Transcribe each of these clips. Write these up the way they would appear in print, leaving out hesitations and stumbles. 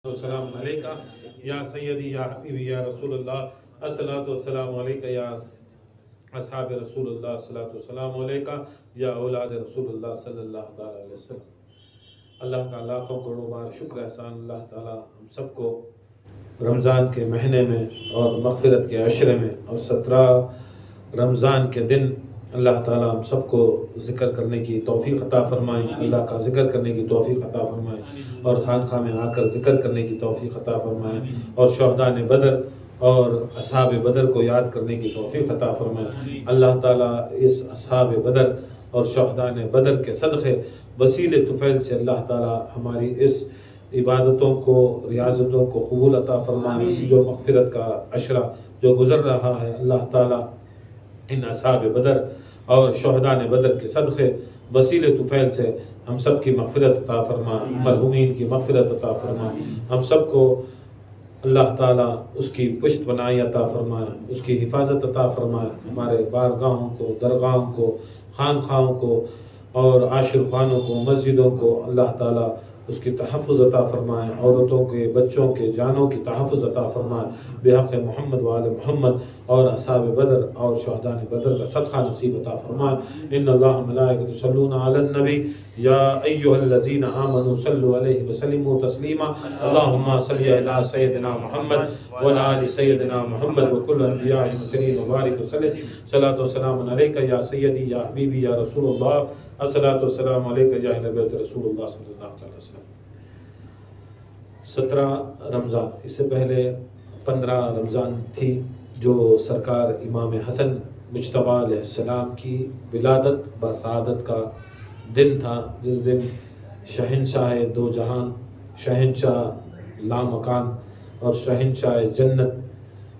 والسلام علیکہ یا سیدی یا حبیبی یا رسول اللہ الصلاۃ والسلام علیکہ یا اصحاب رسول اللہ الصلاۃ والسلام علیکہ یا اولاد رسول اللہ صلی اللہ تعالی علیہ وسلم۔ اللہ کا لاکھوں کروڑوں بار شکر احسان، اللہ تعالی ہم سب کو رمضان کے مہینے میں اور مغفرت کے عشرے میں اور 17 رمضان کے دن اللہ تعالیٰ ہم سب کو ذکر کرنے کی توفیق عطا فرمائیں، اللہ کا ذکر کرنے کی توفیق عطا فرمائیں اور خانقاہ میں آ کر ذکر کرنے کی توفیق عطا فرمائیں اور شہداء بدر اور اصحاب بدر کو یاد کرنے کی توفیق عطا فرمائیں۔ اللہ تعالیٰ اس اصحاب بدر اور شہداء بدر کے صدقے وسیلے طفیل سے اللہ تعالیٰ ہماری اس عبادتوں کو، ریاضتوں کو قبول عطا فرمائیں۔ جو مغفرت کا عشرہ جو گزر رہا ہے، اللہ تعالیٰ ان اصحاب بدر اور شہداء بدر کے صدقے وسیلے طفیل سے ہم سب کی مغفرت عطا فرما، مرحومین کی مغفرت عطا فرما، ہم سب کو اللہ تعالیٰ اس کی پشت بنائی عطا فرمائے، اس کی حفاظت عطا فرمائے، ہمارے بارگاہوں کو، درگاہوں کو، خانقاہوں کو اور عاشر خانوں کو، مسجدوں کو اللہ تعالیٰ اس کی تحفظ عطا فرمائے، عورتوں کے، بچوں کے جانوں کی تحفظ عطا فرمائے بحق محمد وآل محمد اور اصحاب بدر اور شہداء بدر کا صدقہ نصیب عطا فرمائے۔ ان اللہ ملائکۃ یصلون علی النبی یا ایھا الذین آمنوا صلوا علیہ وسلموا تسلیما اللہم صلی علی سیدنا محمد وعلی آل سیدنا محمد وکل انبیاء المرسلین وبارک وسلم صلاۃ و سلام علیکہ یا سیدی یا حبیبی یا رسول اللہ الصلاۃ والسلام علیکہ یا اہل بیت رسول اللہ صلی اللہ علیہ وسلم۔ 17 رمضان، اس سے پہلے 15 رمضان تھی جو سرکار امام حسن مجتبیٰ علیہ السلام کی ولادت بسعادت کا دن تھا، جس دن شہنشاہ دو جہان، شہنشاہ لامکان اور شہنشاہ جنت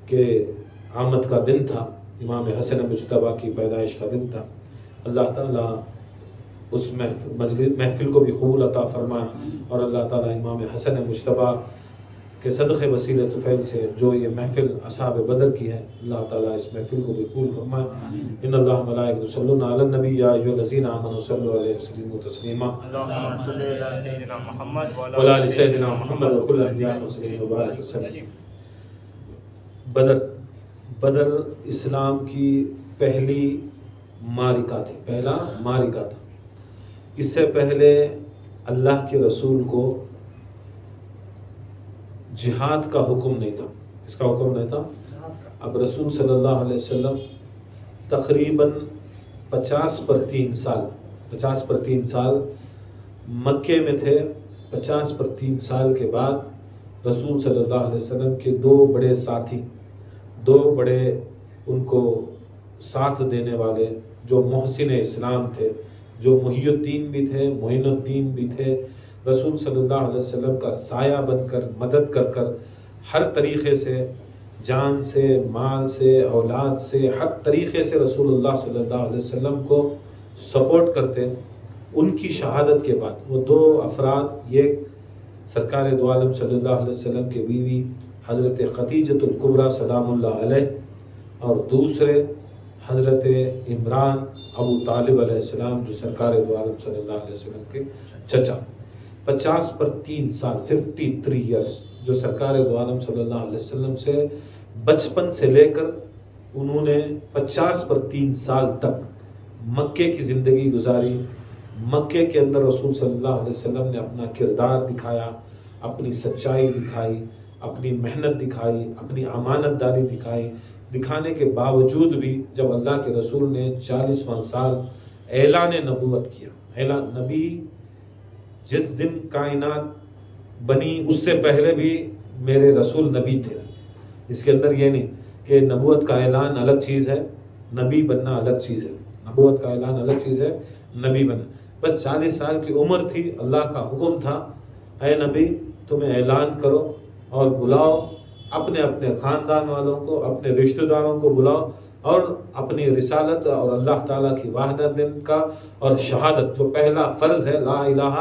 کے آمد کا دن تھا، امام حسن مجتبیٰ کی پیدائش کا دن تھا۔ اللہ تعالیٰ اس محفل کو بھی قبول عطا فرمائے اور اللہ تعالیٰ امام حسن مجتبیٰ کے صدقے وسیلے طفیل سے جو یہ محفل اصحاب بدر کی ہے، اللہ تعالیٰ اس محفل کو بھی قبول فرمائے۔ ان اللہ ملائکۃ یصلون علی النبی یا ایھا الذین آمنوا صلوا علیہ وسلموا تسلیما اللہم صلی علی سیدنا محمد وعلی آل سیدنا محمد وکل انبیاء المرسلین وبارک وسلم۔ بدر اسلام کی پہلی معرکہ تھی، پہلا معرکہ تھا۔ اس سے پہلے اللہ کے رسول کو جہاد کا حکم نہیں تھا۔ اس کا حکم نہیں تھا۔ اب رسول صلی اللہ علیہ وسلم تقریباً 50 پر 3 سال مکے میں تھے۔ 50 پر 3 سال کے بعد رسول صلی اللہ علیہ وسلم کے 2 بڑے ساتھی، 2 بڑے ان کو ساتھ دینے والے جو محسن اسلام تھے، جو محی الدین بھی تھے، معین الدین بھی تھے، رسول صلی اللہ علیہ وسلم کا سایہ بن کر، مدد کر کر، ہر طریقے سے، جان سے، مال سے، اولاد سے، ہر طریقے سے رسول اللہ صلی اللہ علیہ وسلم کو سپورٹ کرتے۔ ان کی شہادت کے بعد وہ 2 افراد، ایک سرکار دو عالم صلی اللہ علیہ وسلم کے بیوی حضرت خدیجۃ الکبریٰ سلام اللہ علیہ اور دوسرے حضرت عمران ابو طالب علیہ السلام جو سرکار دو عالم صلی اللہ علیہ وسلم کے چچا، 50 پر 3 سال 53 ایئرس جو سرکار دو عالم صلی اللہ علیہ وسلم سے بچپن سے لے کر انہوں نے 50 پر 3 سال تک مکے کی زندگی گزاری۔ مکے کے اندر رسول صلی اللہ علیہ وسلم نے اپنا کردار دکھایا، اپنی سچائی دکھائی، اپنی محنت دکھائی، اپنی امانت داری دکھائی۔ دکھانے کے باوجود بھی جب اللہ کے رسول نے 40واں سال اعلان نبوت کیا، نبی جس دن کائنات بنی اس سے پہلے بھی میرے رسول نبی تھے۔ اس کے اندر یہ نہیں کہ نبوت کا اعلان الگ چیز ہے، نبی بننا الگ چیز ہے۔ نبوت کا اعلان الگ چیز ہے، نبی بننا۔ بس 40 سال کی عمر تھی، اللہ کا حکم تھا، اے نبی تمہیں اعلان کرو اور بلاؤ اپنے اپنے خاندان والوں کو، اپنے رشتہ داروں کو بلاؤ اور اپنی رسالت اور اللہ تعالیٰ کی وحدت کا اور شہادت جو پہلا فرض ہے، لا الہ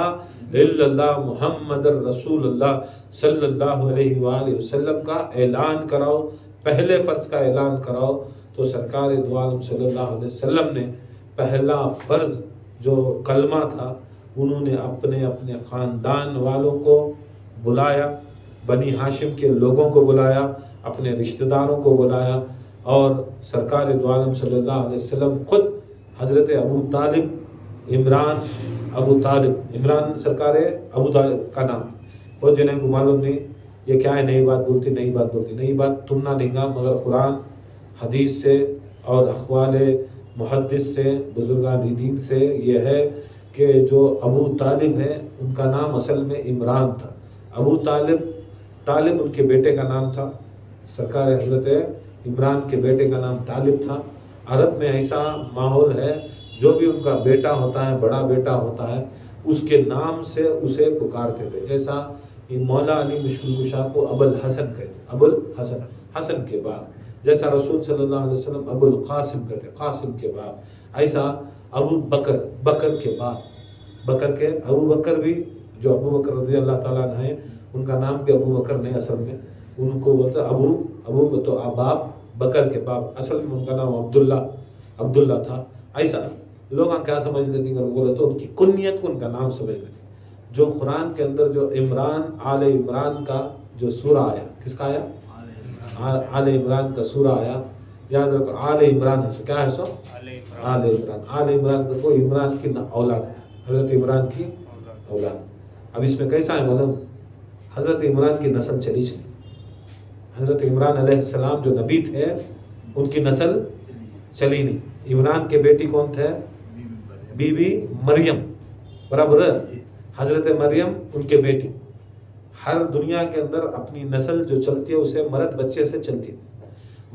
الا اللہ محمد رسول اللہ صلی اللہ علیہ وآلہ وسلم کا اعلان کراؤ، پہلے فرض کا اعلان کراؤ۔ تو سرکار دو عالم صلی اللہ علیہ وسلم نے پہلا فرض جو کلمہ تھا، انہوں نے اپنے اپنے خاندان والوں کو بلایا بنی ہاشم کے لوگوں کو بلایا، اپنے رشتہ داروں کو بلایا، اور سرکار دو عالم صلی اللہ علیہ وسلم خود حضرت ابو طالب عمران سرکار ابو طالب کا نام، وہ جنہیں کو معلوم نہیں یہ کیا ہے، نئی بات بولتی، نئی بات تم نہ نہیں گا، مگر قرآن حدیث سے اور اقوال محدث سے، بزرگان دین سے یہ ہے کہ جو ابو طالب ہے ان کا نام اصل میں عمران تھا۔ ابو طالب ان کے بیٹے کا نام تھا، سرکار حضرت عمران کے بیٹے کا نام طالب تھا۔ عرب میں ایسا ماحول ہے، جو بھی ان کا بیٹا ہوتا ہے، بڑا بیٹا ہوتا ہے، اس کے نام سے اسے پکارتے تھے، جیسا مولا علی مشکل کشا کو ابو الحسن کہتے، ابو الحسن، حسن کے بعد، جیسا رسول صلی اللہ علیہ وسلم ابو القاسم کہتے، قاسم کے بعد، ایسا ابو بکر کے بعد، ابو بکر بھی، جو ابو بکر رضی اللہ تعالیٰ عنہ ہیں، ان کا نام بھی ابو بکر نہیں، اصل میں ان کو بولتا ابو تو باپ، بکر کے باپ، اصل میں ان کا نام عبداللہ تھا۔ ایسا لوگ کیا سمجھ لیتے ہیں، بولے تو ان کی کنیت کو ان کا نام سمجھ لیتے۔ جو قرآن کے اندر جو عمران، آل عمران کا جو سورہ آیا، کس کا آیا؟ آل عمران کا سورہ آیا، یاد رکھو آل عمران ہے، کیا ہے سو؟ آل عمران۔ آل عمران کا کوئی عمران کی اولاد ہے، حضرت عمران کی اولاد۔ اب اس میں کیسا ہے معلوم؟ حضرت عمران کی نسل چلی نہیں، حضرت عمران علیہ السلام جو نبی تھے ان کی نسل چلی نہیں۔ عمران کے بیٹی کون تھے؟ بی بی مریم، برابر ہے؟ حضرت مریم ان کے بیٹی۔ ہر دنیا کے اندر اپنی نسل جو چلتی ہے اسے مرد بچے سے چلتی ہے۔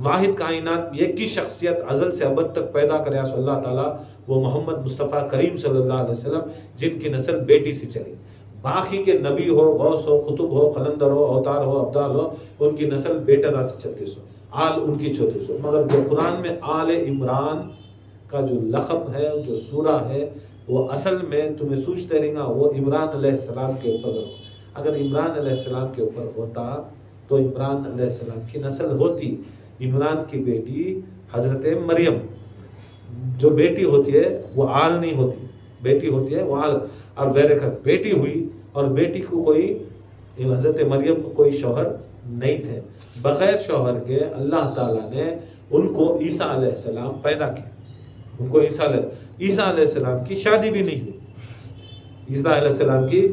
واحد کائنات ایک ہی شخصیت ازل سے ابد تک پیدا کرے صلی اللہ تعالیٰ، وہ محمد مصطفیٰ کریم صلی اللہ علیہ وسلم، جن کی نسل بیٹی سے چلی۔ باقی کے نبی ہو، غوث ہو، قطب ہو، قلندر ہو، اوتار ہو، ابدال ہو، ان کی نسل بیٹا دار سے چلتی سو، آل ان کی چھوٹی سو۔ مگر جو قرآن میں آل عمران کا جو لقب ہے، جو سورہ ہے، وہ اصل میں تمہیں سوچتے رہیں گا وہ عمران علیہ السلام کے اوپر ہو۔ اگر عمران علیہ السلام کے اوپر ہوتا تو عمران علیہ السلام کی نسل ہوتی۔ عمران کی بیٹی حضرت مریم، جو بیٹی ہوتی ہے وہ آل نہیں ہوتی، بیٹی ہوتی ہے وہ آل، اور بیٹی ہوئی، اور بیٹی کو کوئی، حضرت مریم کو کوئی شوہر نہیں تھے، بغیر شوہر کے اللہ تعالیٰ نے ان کو عیسیٰ علیہ السلام پیدا کیا۔ ان کو عیسیٰ علیہ السلام کی شادی بھی نہیں ہوئی، عیسیٰ علیہ السلام کی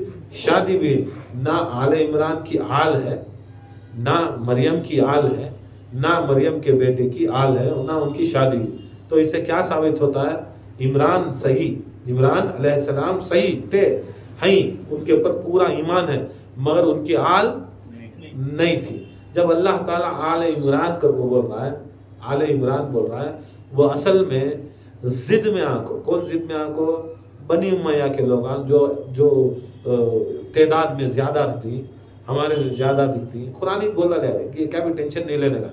شادی بھی، نہ آل عمران کی آل ہے، نہ مریم کی آل ہے، نہ مریم کے بیٹے کی آل ہے، نہ ان کی شادی ہوئی۔ تو اس سے کیا ثابت ہوتا ہے؟ عمران علیہ السلام صحیح تھے، ہیں، ان کے اوپر پورا ایمان ہے، مگر ان کی آل نہیں تھی۔ جب اللہ تعالیٰ آل عمران کر کو بول رہا ہے، آل عمران بول رہا ہے، وہ اصل میں ضد میں آنکھو، کون ضد میں آنکھو؟ بنی امیہ کے لوگ جو تعداد میں زیادہ رہتی، ہمارے سے زیادہ دکھتی، قرآن ہی بولا لے کہ کیا بھی ٹینشن نہیں لینے کا،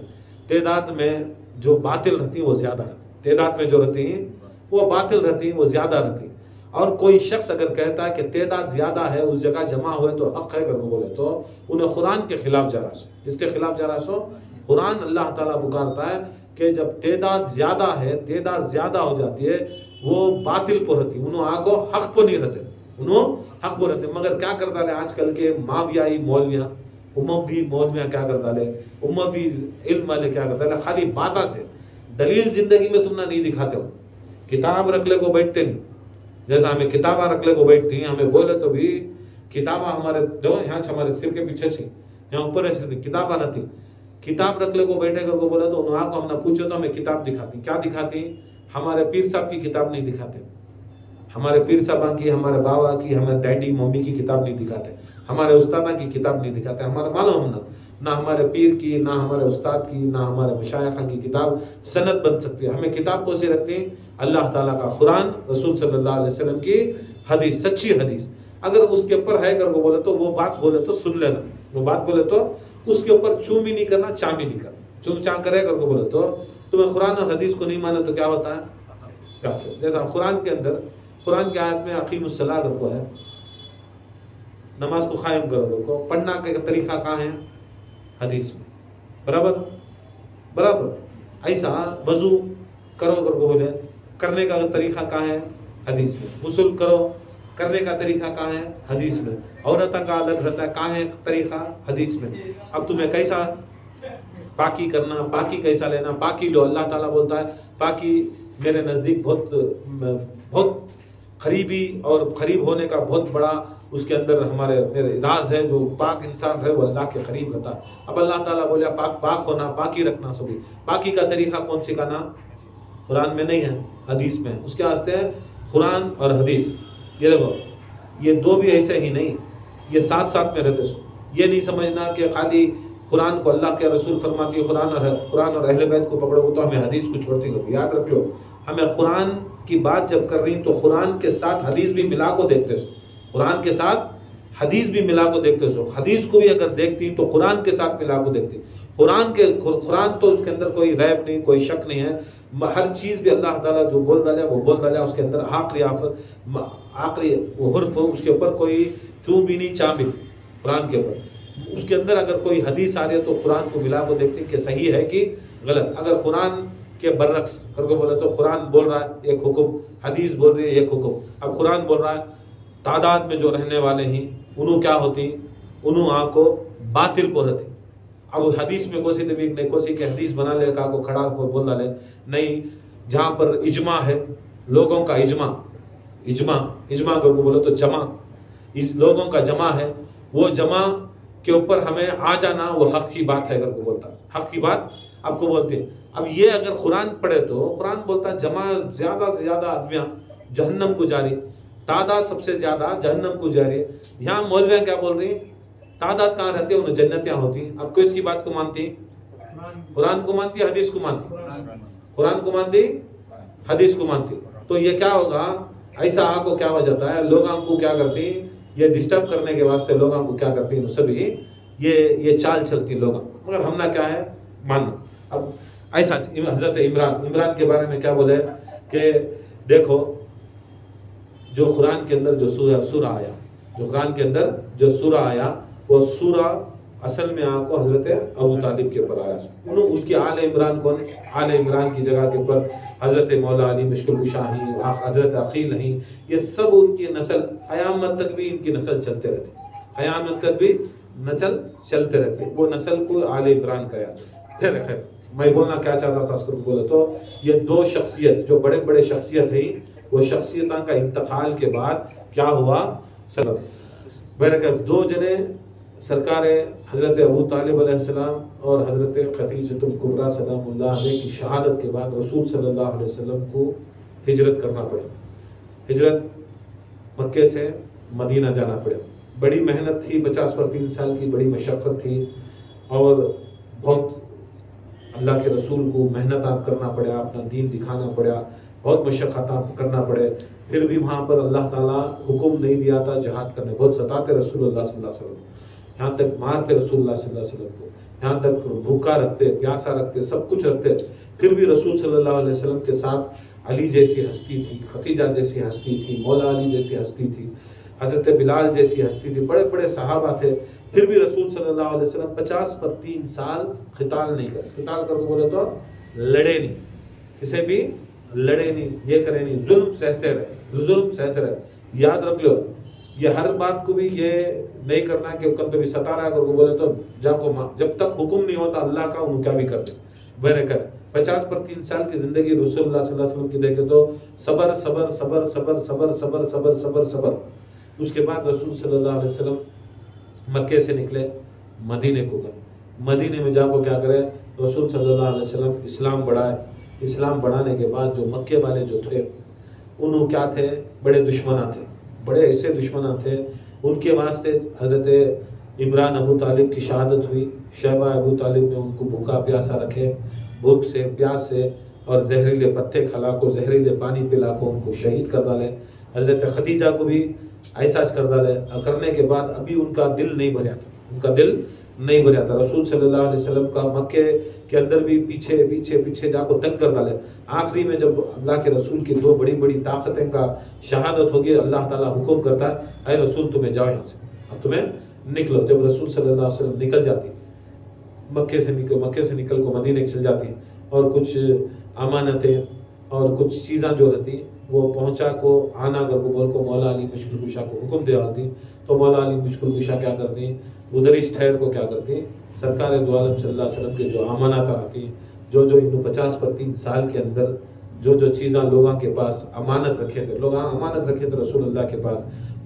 تعداد میں جو باطل رہتی وہ زیادہ رہتی، تعداد میں جو رہتی ہیں وہ باطل رہتی وہ زیادہ رہتی۔ اور کوئی شخص اگر کہتا ہے کہ تعداد زیادہ ہے اس جگہ جمع ہوئے تو حق ہے کر کو بولے تو انہیں قرآن کے خلاف جا رہا سو۔ اس کے خلاف جا رہا سو؟ قرآن اللہ تعالیٰ پکارتا ہے کہ جب تعداد زیادہ ہے، تعداد زیادہ ہو جاتی ہے، وہ باطل پر رہتی، انہوں آگو حق پر نہیں رہتے، انہوں حق پر رہتے۔ مگر کیا کرتا لے آج کل کے ماویائی مولویاں، اموی مولویاں کیا کرتا لے، اموی علم والے کیا کرتا لے، خالی باتیں سے دلیل زندگی میں تم نہ نہیں دکھاتے ہو، کتاب رکھ لے کو بیٹھتے نہیں، جیسا ہمیں کتابیں رکھ لے کو بیٹھتی ہیں، ہمیں بولے تو بھی کتابیں ہمارے جو یہاں ہمارے سر کے پیچھے چھی، یہاں اوپر ایسے کتابیں نہ تھی، کتاب رکھ لے کو بیٹھے کر کو بولے تو انہوں کو ہم نہ پوچھو تو ہمیں کتاب دکھاتی، کیا دکھاتی؟ ہمارے پیر صاحب کی کتاب نہیں دکھاتے، ہمارے پیر صاحب کی، ہمارے بابا کی، ہمارے ڈیڈی ممی کی کتاب نہیں دکھاتے، ہمارے استادہ کی کتاب نہیں دکھاتے، ہمارا معلوم نہ ہمارے پیر کی، نہ ہمارے استاد کی، نہ ہمارے مشایخہ کی کتاب سند بن سکتی ہے۔ ہمیں کتاب کو سے رکھتے ہیں اللہ تعالیٰ کا قرآن، رسول صلی اللہ علیہ وسلم کی حدیث، سچی حدیث۔ اگر اس کے اوپر ہے کر کو بولے تو وہ بات بولے تو سن لینا، وہ بات بولے تو اس کے اوپر چوں بھی نہیں کرنا، چاں بھی نہیں کرنا، چوں چاں کرے کر کو بولے تو تمہیں قرآن اور حدیث کو نہیں مانے تو کیا ہوتا ہے؟ کافر۔ جیسا قرآن کے اندر، قرآن کی آیت میں اقیم الصلاۃ کو ہے، نماز کو قائم کرو کو، پڑھنا کا طریقہ کہاں ہے؟ حدیث میں، برابر۔ ایسا وضو کرو کر کو بولے، کرنے کا طریقہ کہاں ہے؟ حدیث میں۔ غسل کرو کرنے کا طریقہ کہاں ہے؟ حدیث میں. عورتوں کا الگ رہتا ہے، کہاں ہے طریقہ؟ حدیث میں. اب تمہیں کیسا پاکی کرنا، پاکی کیسا لینا، پاکی لو. اللہ تعالیٰ بولتا ہے پاکی میرے نزدیک بہت قریبی اور قریب ہونے کا بہت بڑا اس کے اندر میرے راز ہے. جو پاک انسان ہے وہ اللہ کے قریب رہتا ہے. اب اللہ تعالیٰ بولیا پاک ہونا، پاکی رکھنا. سبھی پاکی کا طریقہ کون سکھانا؟ قرآن میں نہیں ہے، حدیث میں. اس کے واسطے قرآن اور حدیث، یہ دیکھو یہ دو بھی ایسے ہی نہیں، یہ ساتھ ساتھ میں رہتے. یہ نہیں سمجھنا کہ خالی قرآن کو اللہ کے رسول فرماتی ہے قرآن اور اہل بیت کو پکڑو گے تو ہمیں حدیث کو چھوڑتی ہو. یاد رکھ لو، ہمیں قرآن کی بات جب کر رہی تو قرآن کے ساتھ حدیث بھی ملا کو دیکھتے سو. قرآن کے ساتھ حدیث بھی ملا کو دیکھتے سو. حدیث کو بھی اگر دیکھتی تو قرآن کے ساتھ ملا کو دیکھتی. قرآن تو اس کے اندر کوئی ریب نہیں، کوئی شک نہیں ہے. ہر چیز بھی اللہ تعالیٰ جو بول ڈالے وہ بول ڈالے. اس کے اندر آخری وہ حرف اس کے اوپر کوئی چوں بھی نہیں چاں بھی قرآن کے اوپر. اس کے اندر اگر کوئی حدیث آ رہی ہے تو قرآن کو ملا کو دیکھتے کہ صحیح ہے کہ غلط. اگر قرآن کے برعکس کر کے بولے تو قرآن بول رہا ہے ایک حکم، حدیث بول رہی ہے ایک حکم. اب قرآن بول رہا ہے تعداد میں جو رہنے والے ہیں انہوں کیا ہوتی، انہوں آپ کو باطل کو رہتے. اب حدیث میں کوسی طبیق نہیں، کوسی کے حدیث بنا لے کا کو کھڑا کو بول ڈالے نہیں. جہاں پر اجماع ہے، لوگوں کا اجماع کو بولے تو جمع، لوگوں کا جمع ہے، وہ جمع کے اوپر ہمیں آ جانا وہ حق کی بات ہے. اگر کو بولتا حق کی بات آپ کو بولتے. اب یہ اگر قرآن پڑھے تو قرآن بولتا جمع زیادہ سے زیادہ آدمیاں جہنم کو جاری، تعداد سب سے زیادہ جہنم کو جاری. یہاں مولویاں کیا بول رہی ہیں؟ تعداد کہاں رہتے ہیں؟ انہیں جنتیاں ہوتی ہیں. اب کوئی اس کی بات کو مانتی؟ قرآن کو مانتی، حدیث کو مانتی. قرآن کو مانتی، حدیث کو مانتی. تو یہ کیا ہوگا؟ ایسا آپ کو کیا ہو جاتا ہے؟ لوگوں کو کیا کرتی؟ یہ ڈسٹرب کرنے کے واسطے لوگوں کو کیا کرتی ہیں سبھی یہ چال چلتی لوگوں. مگر ہم نے کیا ہے ماننا. اب ایسا حضرت عمران کے بارے میں کیا بولے کہ دیکھو جو قرآن کے اندر جو سورہ آیا، جو قرآن کے اندر جو سورہ آیا وہ سورہ اصل میں آپ کو حضرت ابو طالب کے اوپر آیا. ان کی آل عمران کون؟ آل عمران کی جگہ کے اوپر حضرت مولا علی مشکل کشا ہیں، حضرت عقیل ہیں. یہ سب ان کی نسل قیامت تک بھی ان کی نسل چلتے رہتے، قیامت تک بھی نسل چلتے رہتے. وہ نسل کو آل عمران کہا. پھر خیر میں بولنا کیا چاہتا تھا اس کو بولے تو یہ دو شخصیت جو بڑے بڑے شخصیت ہیں، وہ شخصیتوں کا انتقال کے بعد کیا ہوا؟ دو جنے سرکار حضرت ابو طالب علیہ السلام اور حضرت خدیجہ الکبریٰ سلام اللہ علیہ کی شہادت کے بعد رسول صلی اللہ علیہ وسلم کو ہجرت کرنا پڑا. ہجرت مکے سے مدینہ جانا پڑا. بڑی محنت تھی، 50 پر 3 سال کی بڑی مشقت تھی اور بہت اللہ کے رسول کو محنت آپ کرنا پڑا، اپنا دین دکھانا پڑا، بہت مشقت آپ کرنا پڑے. پھر بھی وہاں پر اللہ تعالیٰ حکم نہیں دیا تھا جہاد کرنے. بہت ستاتے رسول اللہ صلی اللہ علیہ وسلم، یہاں تک مارتے رسول اللہ صلی اللہ علیہ وسلم کو، یہاں تک بھوکا رکھتے، پیاسا رکھتے، سب کچھ رکھتے. پھر بھی رسول صلی اللہ علیہ وسلم کے ساتھ علی جیسی ہستی تھی، خدیجہ جیسی ہستی تھی، مولا علی جیسی ہستی تھی، حضرت بلال جیسی ہستی تھی، بڑے بڑے صحابہ تھے. پھر بھی رسول صلی اللہ علیہ وسلم 50 پر 3 سال قتال نہیں کرے. قتال کر کے بولے تو لڑے نہیں، کسے بھی لڑے نہیں، یہ کرے نہیں، ظلم سہتے رہے. یاد رکھ لو یہ ہر بات کو بھی یہ نہیں کرنا کہ کبھی بھی ستا رہا ہے کو بولے تو جب تک حکم نہیں ہوتا اللہ کا ان کا بھی کرتے بہرے کر. 50 پر 3 سال کی زندگی رسول اللہ صلی اللہ علیہ وسلم کی دیکھے تو صبر صبر صبر صبر صبر صبر صبر صبر صبر. اس کے بعد رسول صلی اللہ علیہ وسلم مکے سے نکلے، مدینے کو گئے. مدینے میں جا کو کیا کرے رسول صلی اللہ علیہ وسلم اسلام بڑھائے. اسلام بڑھانے کے بعد جو مکے والے جو تھے انہوں کیا تھے؟ بڑے دشمناں تھے، بڑے ایسے دشمناں تھے. ان کے واسطے حضرت عمران ابو طالب کی شہادت ہوئی. شیبہ ابو طالب نے ان کو بھوکا پیاسا رکھے، بھوک سے پیاس سے اور زہریلے پتے کھلا کو، زہریلے پانی پلا کو ان کو شہید کر ڈالے. حضرت خدیجہ کو بھی ایسا کر ڈالے. کرنے کے بعد ابھی ان کا دل نہیں بھرا تھا، ان کا دل نہیں بھرا تھا. رسول صلی اللہ علیہ وسلم کا مکے کے اندر بھی پیچھے پیچھے پیچھے جا کو تنگ کر ڈالے. آخری میں جب اللہ کے رسول کی 2 بڑی بڑی طاقتیں کا شہادت ہوگی، اللہ تعالیٰ حکم کرتا ہے اے رسول تمہیں جاؤ یہاں سے، اب تمہیں نکلو. جب رسول صلی اللہ علیہ وسلم نکل جاتی مکے سے نکل کو مدینے چل جاتی اور کچھ امانتیں اور کچھ چیزاں جو رہتی وہ پہنچا کو آنا اگر کو بول کو مولا علی مشکل کشا کو حکم دے آتی تو مولا علی مشکل کشا کیا کرتی ادھر اس ٹھہر کو کیا کرتی سرکار دو عالم صلی اللہ علیہ وسلم کے جو امانات آتی جو 50 پر 3 سال کے اندر جو چیزاں لوگوں کے پاس امانت رکھے تھے لوگ امانت رکھے تھے رسول اللہ کے پاس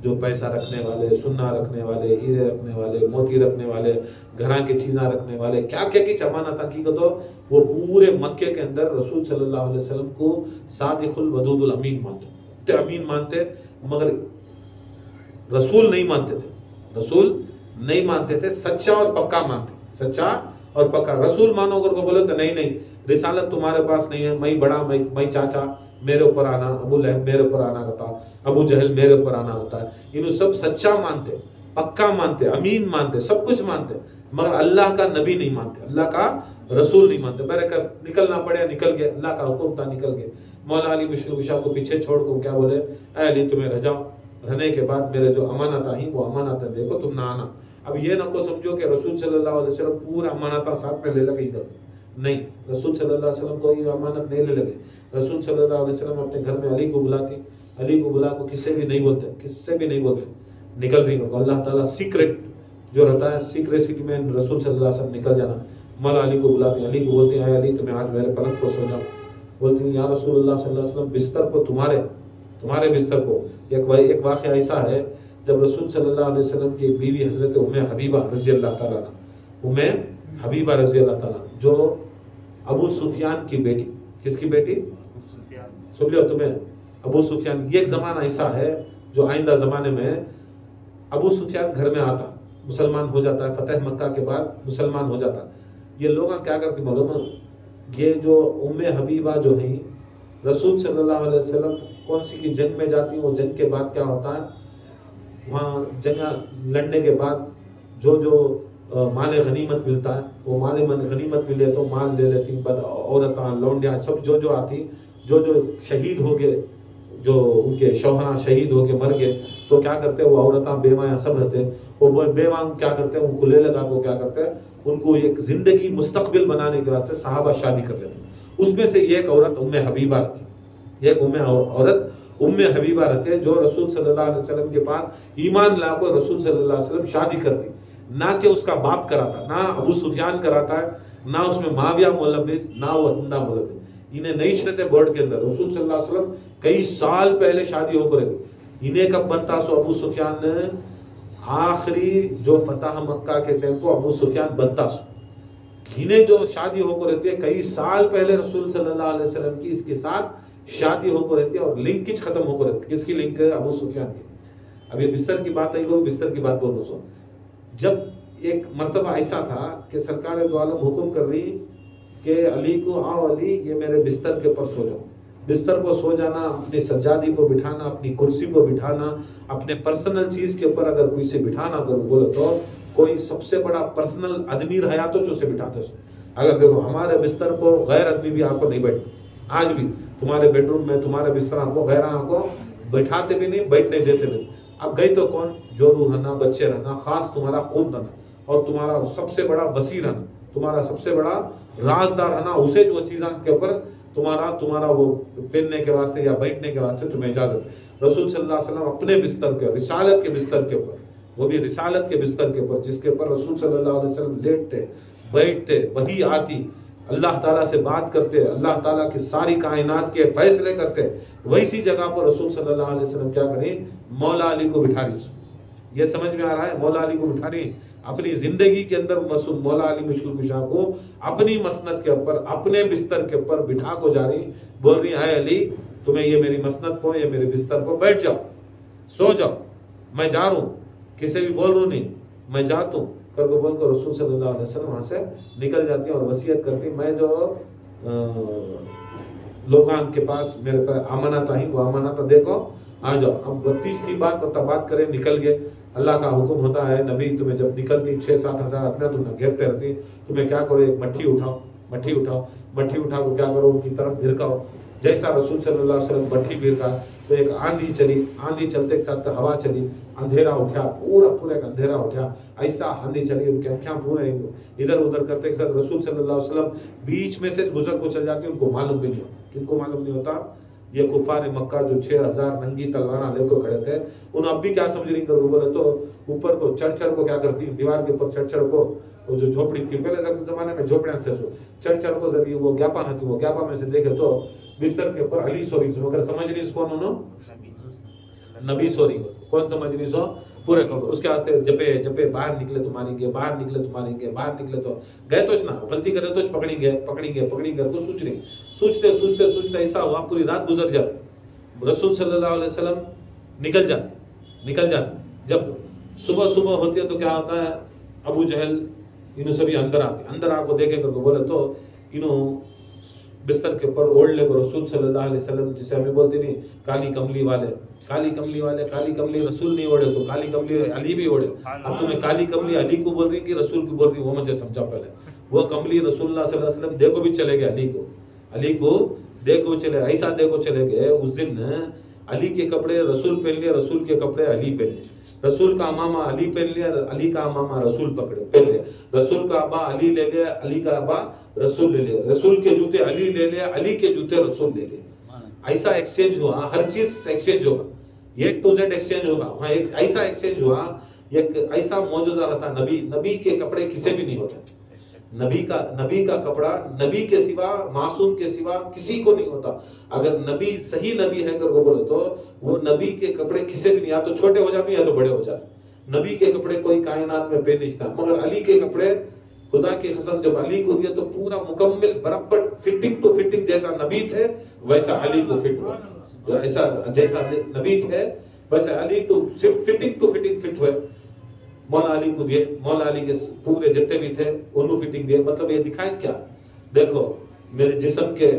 جو پیسہ رکھنے والے سننا رکھنے والے ہیرے رکھنے والے موتی رکھنے والے گھراں کی چیزاں رکھنے والے کیا کچھ امانت حقیقت ہو وہ پورے مکے کے اندر رسول صلی اللہ علیہ وسلم کو صادق الودود الامین مانتے امین مانتے مگر رسول نہیں مانتے تھے رسول نہیں مانتے تھے سچا اور پکا مانتے سچا اور پکا رسول مانو اگر کو بولے تو نہیں رسالت تمہارے پاس نہیں ہے میں بڑا میں چاچا میرے اوپر آنا ابو لہب میرے اوپر آنا ہوتا ابو جہل میرے اوپر آنا ہوتا ہے انہوں سب سچا مانتے پکا مانتے امین مانتے سب کچھ مانتے مگر اللہ کا نبی نہیں مانتے اللہ کا رسول نہیں مانتے میرے نکلنا پڑے نکل گئے اللہ کا حکم تھا نکل گئے مولا علی مشکل کشا کو پیچھے چھوڑ کو کیا بولے اے علی تمہیں رجاؤ رہنے کے بعد میرے جو امانت آئی وہ امانت دیکھو تم نہ آنا اب یہ نہ کو سمجھو کہ رسول صلی اللہ علیہ وسلم پورا امانت ساتھ میں لے لگے ادھر نہیں رسول صلی اللہ علیہ وسلم کو یہ امانت نہیں لے لگے رسول صلی اللہ علیہ وسلم اپنے گھر میں علی کو بلاتی علی کو بلا کو کس سے بھی نہیں بولتے نکل رہی ہو اللہ تعالیٰ سیکرٹ جو رہتا ہے سیکریسی میں رسول صلی اللہ علیہ وسلم نکل جانا مولا علی کو بلاتی علی کو بولتی اے علی تمہیں آج میرے پلنگ کو سو جاؤ بولتی یا رسول اللہ صلی اللہ علیہ وسلم بستر کو تمہارے بستر کو ایک واقعہ ایسا ہے جب رسول صلی اللہ علیہ وسلم کی بیوی حضرت حبیبہ رضی اللہ تعالیٰ حبیبہ رضی اللہ تعالیٰ جو ابو سفیان کی بیٹی کس کی بیٹی سن لو تمہیں ابو سفیان یہ ایک زمانہ ایسا ہے جو آئندہ زمانے میں ابو سفیان گھر میں آتا مسلمان ہو جاتا ہے فتح مکہ کے بعد مسلمان ہو جاتا یہ لوگ کیا کرتے معلوم یہ جو حبیبہ جو ہیں رسول صلی اللہ علیہ وسلم کون سی کی جنگ میں جاتی ہیں وہ جنگ کے بعد کیا ہوتا ہے وہاں جنگ لڑنے کے بعد جو مال غنیمت ملتا ہے وہ مال غنیمت ملے تو مال لے لیتی عورتاں لونڈیاں سب جو آتی جو شہید ہو گئے جو ان کے شوہراں شہید ہو کے مر گئے تو کیا کرتے وہ عورتاں بیویاں سب رہتے وہ بیواں کیا کرتے ان کو لے لگا کو کیا کرتے ان کو ایک زندگی مستقبل بنانے کے واسطے صحابہ شادی کر لیتے اس میں سے ایک عورت حبیبہ تھی ایک عورت حبیبہ رہتے جو رسول صلی اللہ علیہ وسلم کے پاس ایمان لا کو رسول صلی اللہ علیہ وسلم شادی کرتی نہ کہ اس کا باپ کراتا نہ ابو سفیان کراتا ہے نہ اس میں معاویہ ملوث نہ وہ ہندا ملوث انہیں نہیں چھڑتے بورڈ کے اندر رسول صلی اللہ علیہ وسلم کئی سال پہلے شادی ہو کر انہیں کب بنتا سو ابو سفیان نے آخری جو فتح مکہ کے ٹائم کو ابو سفیان بنتا سو انہیں جو شادی ہو کر رہتی ہے کئی سال پہلے رسول صلی اللہ علیہ وسلم کی اس کے ساتھ شادی ہو کر رہتی ہے اور لنک کچھ ختم ہو کر رہتی ہے کس کی لنک ہے ابو سفیان کی اب یہ بستر کی بات آئی لوگ بستر کی بات بول سو جب ایک مرتبہ ایسا تھا کہ سرکار دو عالم حکم کر رہی کہ علی کو آؤ علی یہ میرے بستر کے اوپر سو جاؤ بستر کو سو جانا اپنی سجادی کو بٹھانا اپنی کرسی کو بٹھانا اپنے پرسنل چیز کے اوپر اگر کوئی سے بٹھانا بولے تو کوئی سب سے بڑا پرسنل آدمی رہا تو جو سے بٹھاتے اگر دیکھو ہمارے بستر کو غیر آدمی بھی آپ کو نہیں بیٹھتے آج بھی تمہارے بیڈ روم میں تمہارے بستر آپ کو غیر آپ کو بٹھاتے بھی نہیں بیٹھنے دیتے نہیں اب گئی تو کون جو روح رہنا بچے رہنا خاص تمہارا خون رہنا اور تمہارا سب سے بڑا وسیع رہنا تمہارا سب سے بڑا رازدار رہنا اسے جو چیزوں کے اوپر تمہارا وہ پہننے کے واسطے یا بیٹھنے کے واسطے تمہیں اجازت رسول صلی اللہ علیہ وسلم اپنے بستر کے رسالت کے بستر کے اوپر وہ بھی رسالت کے بستر کے اوپر جس کے اوپر رسول صلی اللہ علیہ وسلم لیٹتے بیٹھتے وحی آتی اللہ تعالیٰ سے بات کرتے اللہ تعالیٰ کی ساری کائنات کے فیصلے کرتے ویسی جگہ پر رسول صلی اللہ علیہ وسلم کیا کریں مولا علی کو بٹھا رہی یہ سمجھ میں آ رہا ہے مولا علی کو بٹھا رہی اپنی زندگی کے اندر مولا علی مشکل کشا کو اپنی مسند کے اوپر اپنے بستر کے اوپر بٹھا کو جا رہی بول رہی ہے علی تمہیں یہ میری مسند کو یہ میرے بستر کو بیٹھ جاؤ سو جاؤ میں جا رہا ہوں کسی بھی بول رہا نہیں میں جاتا ہوں کر کو بول کر رسول صلی اللہ علیہ وسلم وہاں سے نکل جاتی اور وصیت کرتی میں جو لوگوں کے پاس میرے پاس امانت آئی وہ امانت دیکھو آ جاؤ اب 32 کی بات کریں نکل گئے اللہ کا حکم ہوتا ہے نبی تمہیں جب نکلتی 6-7 ہزار اپنا تمہیں گھیرتے رہتی تمہیں کیا کرو ایک مٹھی اٹھاؤ مٹھی اٹھا کو کیا کرو ان کی طرف بھرکاؤ جیسا رسول صلی اللہ علیہ وسلم بٹھی پھر کا تو ایک آندھی چلی، آندھی چلتے کے ساتھ ہوا چلی، اندھیرا اٹھا، پورا ایک اندھیرا اٹھا، ایسا آندھی چلی ان کی آنکھیں پورے ادھر ادھر کرتے کے ساتھ رسول صلی اللہ علیہ وسلم بیچ میں سے گزر کو چل جاتے، ان کو معلوم بھی نہیں ہوتا. کن کو معلوم نہیں ہوتا؟ یہ کفار مکہ جو 6000 ننگی تلواریں لے کر کھڑے تھے، انہوں اب بھی کیا سمجھ رہی کر بولے تو اوپر کو چڑھ کو کیا کرتی، دیوار کے اوپر چڑھ کو وہ جو جھوپڑی تھی پہلے زمانے میں جھوپڑیاں سے چڑھ کو ذریعے وہ گیپا نہ تھی، وہ گیپا میں سے دیکھے تو بستر کے اوپر علی سوری سو، اگر سمجھ نہیں اس کو انہوں نبی سوری کون سمجھ نہیں سو پورے کو اس کے واسطے جپے باہر نکلے تو ماریں گے، باہر نکلے تو ماریں گے، باہر نکلے تو گئے تو نہ غلطی کرے تو پکڑیں گے کو سوچ رہی، سوچتے ایسا ہوا پوری رات گزر جاتی، رسول صلی اللہ علیہ وسلم نکل جاتے. جب صبح ہوتی ہے تو کیا ہوتا ہے، ابو جہل انہوں سبھی اندر آ کو دیکھے کر کو بولے تو انہوں بستر کے اوپر اوڑھ لے کو رسول صلی اللہ علیہ وسلم، جسے ہمیں بولتے نہیں کالی کملی والے رسول نہیں اوڑھے سو کالی کملی علی بھی اوڑھے. اب تمہیں کالی کملی علی کو بول رہی کہ رسول کو بول رہی، وہ مجھے سمجھا پہلے. وہ کملی رسول اللہ صلی اللہ علیہ وسلم دیکھو بھی چلے گئے، علی کو دیکھو چلے، ایسا دیکھو چلے گئے. اس دن علی کے کپڑے رسول پہن لیے، رسول کے کپڑے علی پہن لیے، رسول کا امامہ علی پہن لیا، علی کا امامہ رسول پہن لیا، رسول کا ابا علی لے لیا، علی کا ابا رسول لے لیا، رسول کے جوتے علی لے لیا، علی کے جوتے رسول لے لیا. ایسا ایکسچینج ہوا، ہر چیز ایکسچینج ہوگا، ایک ٹو زیڈ ایکسچینج ہوگا وہاں. ایک ایسا ایکسچینج ہوا، ایک ایسا معجزہ رہتا. نبی کے کپڑے کسی بھی نہیں ہوتے، نبی کا کپڑا نبی کے سوا، معصوم کے سوا کسی کو نہیں ہوتا. اگر نبی صحیح نبی ہے اگر وہ بولے تو وہ نبی کے کپڑے کسی بھی نہیں، یا تو چھوٹے ہو جاتے یا تو بڑے ہو جاتے. نبی کے کپڑے کوئی کائنات میں پہن نہیں سکتا، مگر علی کے کپڑے خدا کی قسم جب علی کو دیا تو پورا مکمل برابر فٹنگ ٹو فٹنگ، جیسا نبی تھے ویسا علی کو فٹ ہوا، جیسا نبی تھے ویسا علی ٹو فٹنگ فٹ ہوئے. مولا علی کو دیے، مولا علی کے پورے جتنے بھی تھے انہوں فٹنگ دیے. مطلب یہ دکھائیں کیا، دیکھو میرے جسم کے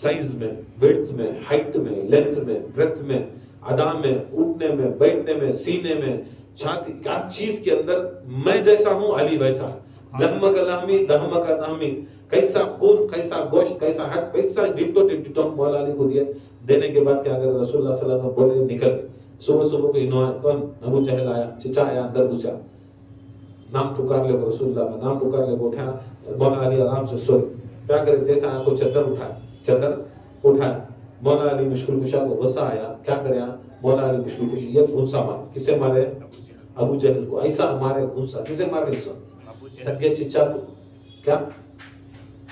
سائز میں، ویڈتھ میں، ہائٹ میں، لینتھ میں، بریتھ میں، ادا میں، اٹھنے میں، بیٹھنے میں، سینے میں، چھاتی، ہر چیز کے اندر میں جیسا ہوں علی ویسا. لحمک لحمی دہمک دہمی، کیسا خون، کیسا گوشت، کیسا ہٹ، کیسا ڈٹو مولا علی کو دیا. دینے کے بعد کیا اگر رسول اللہ صلی اللہ علیہ وسلم بولے نکل گئے. صبح کو کون ابو جہل آیا، چچا آیا، اندر گھسا، نام پکار لے رسول اللہ کا نام پکار لے اٹھا. مولا علی آرام سے سوئے، کیا کرے جیسا کو چادر اٹھایا. مولا علی مشکل کشا کو غصہ آیا، کیا کرے مولا علی مشکل کشی یہ گھنسا مارے. کسے مارے؟ ابو جہل کو. ایسا مارے گھنسا. کسے مارے گھنسا؟ سگے چچا کو. کیا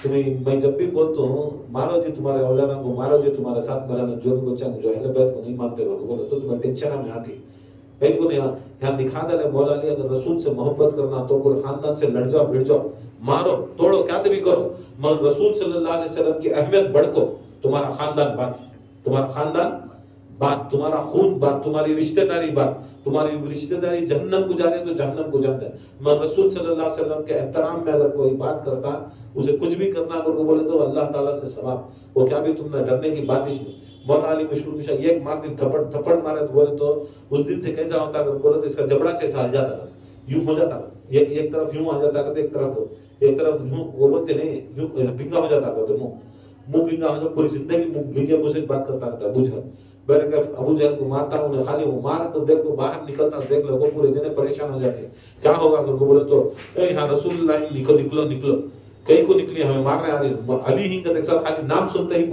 تمہیں میں جب بھی بولتا ہوں مارو جی تمہارے اولانا کو، مارو جی تمہارے ساتھ ملانا جو بچہ جو اہل بیت کو نہیں مانتے ہو بولو تو تمہیں ٹینشن ہمیں آتی. ایک کو یہاں دکھا دے مولا علی اگر رسول سے محبت کرنا تو پورے خاندان سے لڑ جاؤ، بھیڑ جاؤ، مارو توڑو، کیا بھی کرو، مگر رسول صلی اللہ علیہ وسلم کی اہمیت بڑھ کو تمہارا خاندان بات، تمہارا خون بات، تمہاری رشتہ داری بات، تمہاری رشتہ داری جہنم کو جا رہے تو جہنم کو جاتا ہے. مگر رسول صلی اللہ علیہ وسلم کے احترام میں اگر کوئی بات کرتا، اسے کچھ بھی کرنا اگر وہ بولے تو اللہ تعالیٰ سے ثواب. وہ کیا بھی تم نے ڈرنے کی بات ہی نہیں. مولا علی مشکل کشا ایک مارتی تھپڑ مارے تو بولے تو اس دن سے کیسا ہوتا اگر بولے تو اس کا جبڑا کیسا ہل جاتا، یوں ہو جاتا، ایک طرف یوں آ جاتا کرتے، ایک طرف یوں، وہ بولتے نہیں یوں بھنگا ہو جاتا کرتے، منہ بھنگا ہو جاتا، پوری زندگی منہ بھنگے منہ سے بات کرتا رہتا. ابو جہل میں نے ابو جہل کو مارتا ہوں، خالی وہ مار تو دیکھ تو باہر نکلتا دیکھ لو وہ پورے جنے پریشان ہو جاتے. کیا ہوگا اگر بولے تو یہاں رسول اللہ نکلو کئی کو نکلی ہمیں مارنے آ رہی. علی ہی کا دیکھ خالی نام سنتے ہی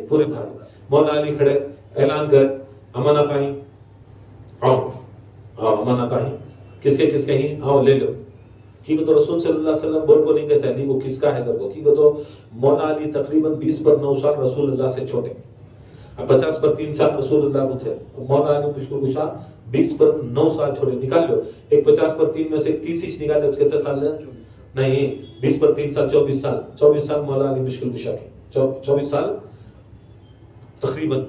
پورے بھاگ. مولا علی کھڑے اعلان کر امانت آئی، آؤ امانت آئی، کس کے ہی آؤ لے لو. کی تو رسول صلی اللہ علیہ وسلم بول کو نہیں کہتے علی کو کس کا ہے کر کو. کی تو مولا علی تقریباً 20 پر 9 سال رسول اللہ سے چھوٹے، اب 50 پر 3 سال رسول اللہ کو تھے. مولا علی مشکل کشا 20 پر 9 سال چھوٹے. نکال لو ایک 50 پر 3 میں سے 30 نکال لو تو کتنے سال نہیں، 20 پر 3 سال 24 سال مولا علی مشکل کشا کے 24 سال تقریباً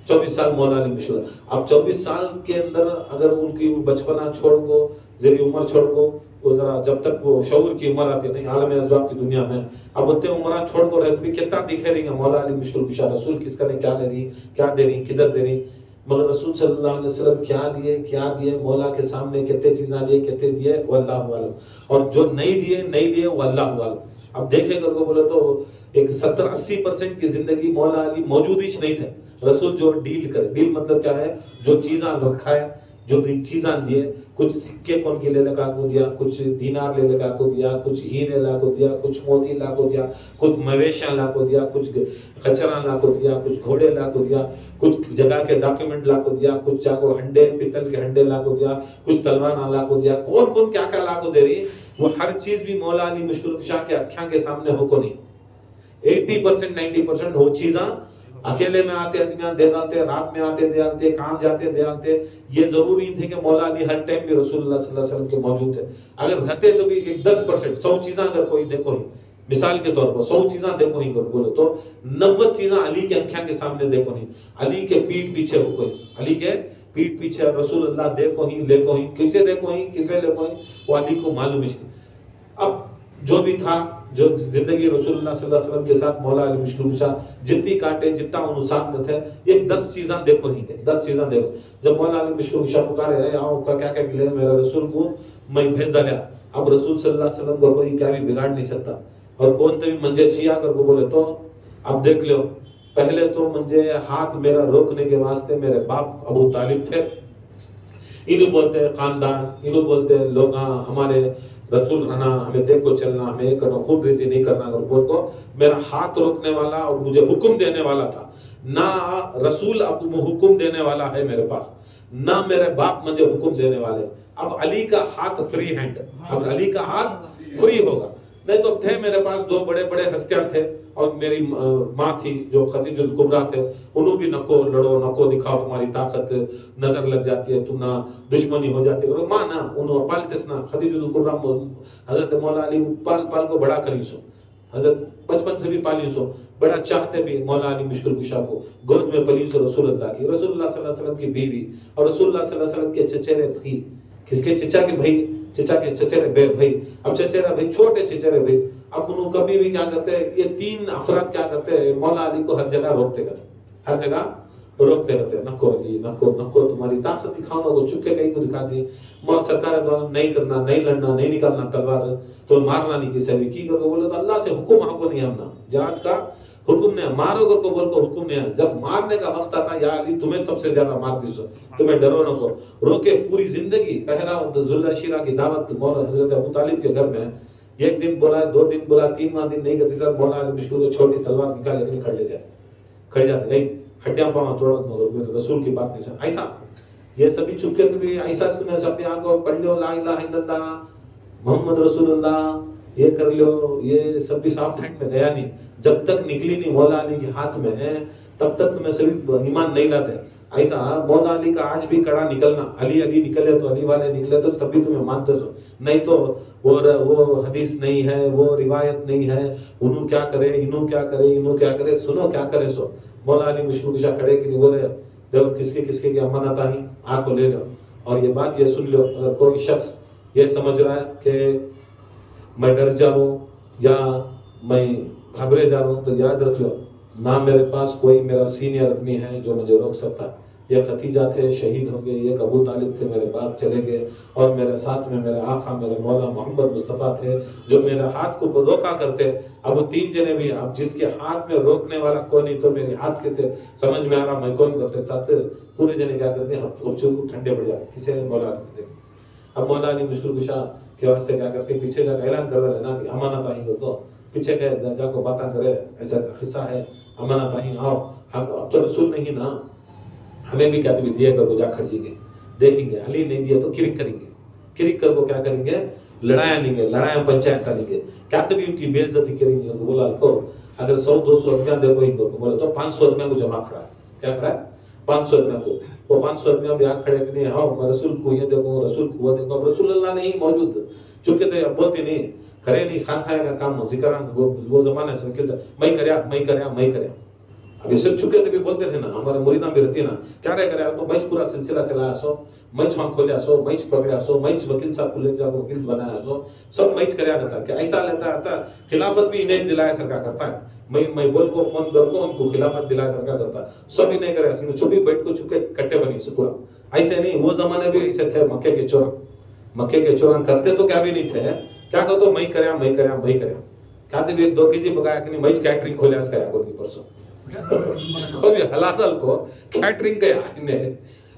24 سال مولا علی مشکل. اب 24 سال کے اندر اگر ان کی بچپنا چھوڑ کو، زیر عمر چھوڑ کو، وہ ذرا جب تک وہ شعور کی عمر آتی ہے نہیں عالم اسباب کی دنیا میں، اب اتنے عمرہ چھوڑ کو رہتے بھی کتنا دکھے رہی ہیں مولا علی مشکل کشا. رسول کس کا نے کیا لے رہی، کیا دے رہی، کدھر دے رہی. مگر رسول صلی اللہ علیہ وسلم کیا دیے مولا کے سامنے، کتنے چیزیں لیے، کتنے دیے وہ اللہ عالم، اور جو نہیں دیے وہ اللہ عالم. اب دیکھے کر کو بولے تو ایک 70-80% کی زندگی مولا علی موجود ہی نہیں تھے. رسول جو ڈیل کرے, ڈیل مطلب کیا ہے, جو چیزاں رکھا ہے, جو چیزاں دیے, کچھ سکے کون کی لے لگا کو دیا, کچھ دینار لے لگا کو دیا, کچھ ہیرے لا کو دیا, کچھ موتی لا کو دیا, کچھ مویشیاں لا کو دیا, کچھ خچراں لا کو دیا, کچھ گھوڑے لا کو دیا, کچھ جگہ کے ڈاکیومنٹ لا کو دیا, کچھ جاگو ہنڈے پیتل کے ہنڈے لا کو دیا, کچھ تلوار لا کو دیا. کون کون کیا کیا لا کو دے رہی, وہ ہر چیز بھی مولا علی مشکل کشا کے اکھیاں کے سامنے ہو کو نہیں. 80% 90% وہ چیزاں اکیلے میں آتے دے آتے, رات میں آتے دے آتے, کام جاتے دے آتے. یہ ضروری تھے کہ مولا علی ہر ٹائم بھی رسول اللہ صلی اللہ علیہ وسلم کے موجود تھے. اگر رہتے تو بھی 10%, 100 چیزاں اگر کوئی دیکھو ہی, مثال کے طور پر 100 چیزاں دیکھو ہی بولو تو 90 چیزاں علی کے انکھیاں کے سامنے دیکھو نہیں. علی کے پیٹ پیچھے ہو کوئی, علی کے پیٹ پیچھے رسول اللہ دیکھو ہی لے کو ہی, کسے دیکھو ہی کسے لے کو ہی, وہ علی کو معلوم ہی. اب جو بھی تھا, جو زندگی رسول اللہ صلی اللہ علیہ وسلم کے ساتھ مولا علی مشکل کشا جتنی کاٹے, جتنا انسان میں تھے, یہ 10 چیزاں دیکھو نہیں گے, 10 چیزاں دیکھو. جب مولا علی مشکل کشا پکارے آؤ کا کیا کہ میرا رسول کو میں بھیج ڈالیا. اب رسول صلی اللہ علیہ وسلم کو کوئی کیا بھی بگاڑ نہیں سکتا, اور کون تو بھی منجے چھیا کر کو بولے تو اب دیکھ لو. پہلے تو منجے ہاتھ میرا روکنے کے واسطے میرے باپ ابو طالب تھے, انہوں بولتے خاندان, انہوں بولتے لوگ ہمارے رسول رہنا, ہمیں دیکھ کو چلنا, ہمیں یہ کرنا, خود ریزی نہیں کرنا. اگر بول کو میرا ہاتھ روکنے والا اور مجھے حکم دینے والا تھا, نہ رسول اب حکم دینے والا ہے میرے پاس, نہ میرے باپ مجھے حکم دینے والے. اب علی کا ہاتھ فری ہینڈ, اب علی کا ہاتھ فری ہوگا. نہیں تو تھے میرے پاس 2 بڑے بڑے ہستیاں تھے, اور میری ماں تھی جو خدیجہ الکبریٰ تھے, انہوں بھی نکو لڑو, نکو دکھاؤ, تمہاری طاقت نظر لگ جاتی ہے, تم نہ دشمنی ہو جاتی ہے. ماں نہ انہوں پالتس نہ, خدیجہ الکبریٰ حضرت مولا علی پال پال کو بڑا کری سو, حضرت بچپن سے بھی پالی سو, بڑا چاہتے بھی مولا علی مشکل کشا کو. گود میں پلی سو رسول اللہ کی, رسول اللہ صلی اللہ علیہ وسلم کی بیوی, اور رسول اللہ صلی اللہ علیہ وسلم کے چچیرے بھائی. کس کے چچا کے بھائی, چچا کے چچیرے بھائی. اب چچیرا بھائی, چھوٹے چچیرے بھائی, اب انہوں کبھی بھی کیا کرتے, یہ 3 افراد کیا کرتے, مولا علی کو ہر جگہ روکتے کرتے, ہر جگہ روکتے رہتے. نکو علی نکو نکو, تمہاری طاقت دکھاؤ نا, وہ چپکے کہیں کو دکھاتی. سرکار دوارا نہیں کرنا, نہیں لڑنا, نہیں نکالنا تلوار, تو مارنا نہیں کسی بھی کی کرو. بولے تو اللہ سے حکم ہم کو نہیں, آنا جہاد کا حکم نہیں, مارو گر کو بول کو حکم نہیں. جب مارنے کا وقت آتا, یا علی تمہیں سب سے زیادہ مار دی, تمہیں ڈرو نہ کو روکے. پوری زندگی پہلا ذوالعشیرہ کی دعوت مولا حضرت ابو طالب کے گھر میں, 1 دن بولا, 2 دن بولا, 3واں دن نہیں کرتے, سر مولا علی مشکل کو چھوٹی تلوار نکال کے کھڑ لے جائے, کھڑ جاتے نہیں, ہڈیاں پاؤں توڑ, میرے رسول کی بات نہیں. ایسا یہ سبھی چپکے تو بھی ایسا تمہیں اپنی آنکھوں پڑھ لو لا الہ الا اللہ محمد رسول اللہ, یہ کر لو, یہ سب بھی سافٹ ہینڈ میں گیا نہیں. جب تک نکلی نہیں مولا علی کے ہاتھ میں ہے, تب تک تمہیں سبھی ایمان نہیں لاتے. ایسا مولا علی کا آج بھی کڑا نکلنا, علی علی نکلے تو علی والے نکلے تو تب بھی تمہیں مانتے ہو, نہیں تو وہ حدیث نہیں ہے, وہ روایت نہیں ہے, انہوں کیا کرے, انہوں کیا کرے, انہوں کیا کرے, سنو کیا کرے. سو مولا علی مشکل کشا کھڑے کہ نہیں بولے, دیکھو کس کے امانت آئی, آنکھ کو لے لو. اور یہ بات یہ سن لو, اگر کوئی شخص یہ سمجھ رہا ہے کہ میں ڈر جاؤں یا میں گھبرے جا رہا ہوں, تو یاد رکھ لو, نہ میرے پاس کوئی میرا سینئر آدمی ہے جو مجھے روک سکتا. یہ ختیجہ تھے, شہید ہو گئے, یہ ابو طالب تھے, میرے باپ چلے گئے, اور میرے ساتھ میں میرے آقا میرے مولا محمد مصطفیٰ تھے جو میرے ہاتھ کو روکا کرتے. اب وہ 3 جنے بھی, اب جس کے ہاتھ میں روکنے والا کون نہیں, تو میرے ہاتھ کے سے سمجھ میں آ رہا میں کون کرتے. ساتھ پورے جنے کیا کرتے ہیں, ٹھنڈے پڑ جاتے, کسی نے مولا کرتے. اب مولا علی مشکل کشا کے واسطے کیا کرتے, پیچھے جا کے اعلان کر رہے نا کہ امانت آئی ہو, تو پیچھے گئے جا کو باتیں کرے, ایسا قصہ ہے, امانت آئی آؤ. اب تو رسول نہیں نا, ہمیں بھی کیا تو دیا کر کو جا کھڑ گے, دیکھیں گے علی نہیں دیا تو کرک کریں گے, کرک کر کو کیا کریں گے, لڑایا نہیں گے, لڑایا پنچایت نہیں گے, کیا تو بھی ان کی بے عزتی کریں گے. بولا کو اگر 100-200 روپیہ دے کوئی کو, بولے تو 500 روپیہ کو جمع کھڑا ہے, کیا کھڑا ہے 500 روپیہ کو. وہ 500 روپیہ بھی آ کھڑے کہ نہیں, ہاں میں رسول کو یہ دیکھوں, رسول کو وہ دیکھوں. اب رسول اللہ نہیں موجود, چونکہ تو بولتے نہیں, کرے نہیں, خان کھائے کا کام ذکر, وہ زمانہ سے میں کریا. اب یہ سب چھکے تھے بھی بولتے تھے نا, ہمارے مریداں بھی رہتی ہے نا, کیا رہے کریا, تو میں پورا سلسلہ چلایا سو, میں وہاں کھولیا سو, میں پکڑیا سو, میں وکیل صاحب کو لے جا کو وکیل بنایا سو, سب میں کریا کرتا. کہ ایسا لیتا آتا, خلافت بھی انہیں دلایا سرکار کرتا ہے. میں بول کو فون کر کو ان کو خلافت دلایا سرکار کرتا ہے, سب ہی نہیں کرے, چھپی بیٹھ کو چھپے کٹے بنی سے پورا. ایسے نہیں, وہ زمانے بھی ایسے تھے. مکے کے چوران کرتے تو کیا بھی نہیں تھے, کیا کہتے میں کریا. کہتے بھی ایک 2 kg پکایا کہ نہیں بھائی کیٹرنگ کھولیا اس کا یا کوئی پرسوں اور یہ حلال کو کیٹرنگ کا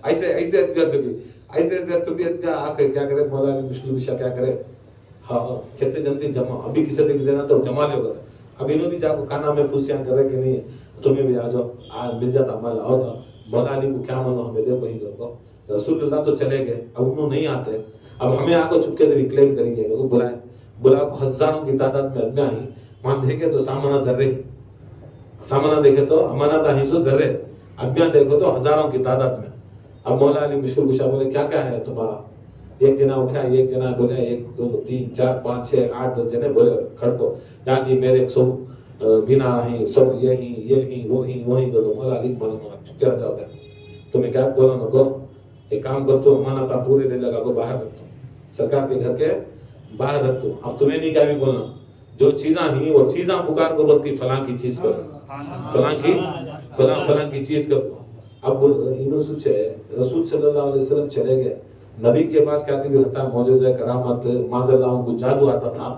ایسے تو بھی آ کے کیا کرے مولا علی مشکل کشا کیا کرے ہاں کہتے جلدی جمع ابھی کسی سے بھی دینا تو جمع لے ہوگا اب انہوں بھی جا کو کانا میں پوچھیاں کر رہے کہ نہیں تمہیں بھی آ جاؤ مل جاتا مال آؤ جاؤ مولا علی کو کیا منو ہمیں دے وہی کو رسول اللہ تو چلے گئے اب انہوں نہیں آتے اب ہمیں آ کو چپکے سے ریکلیم کریں گے وہ بلا کو ہزاروں کی تعداد میں ادنا ہی وہاں دیکھے تو سامانہ ذرے سامانہ دیکھے تو امانت ہی ذرے ادنا دیکھو تو ہزاروں کی تعداد میں اب مولا علی مشکل کشا بولے کیا ہے تمہارا ایک جنا اٹھا ایک جنا بولے 1 2 3 4 5 6 8 10 جنے بولے کھڑکو یعنی میرے 100 بنا ہی سب یہ وہی بولو مولا علی بولو چپ کیا جاؤ گے تمہیں کیا بولو نہ کو ایک کام کر تو امانت پورے لے لگا کو باہر رکھ دو سرکار کے گھر کے باہر رکھ دو اب تمہیں نہیں کیا بھی بولنا جو چیزاں ہی وہ چیزاں پکار کو بولتی فلاں کی چیز کرو فلاں کی چیز کرو اب انہوں سوچے رسول صلی اللہ علیہ وسلم چلے گئے نبی کے پاس کیا تھی رہتا معجزہ کرامت معاذ اللہ ان کو جادو آتا تھا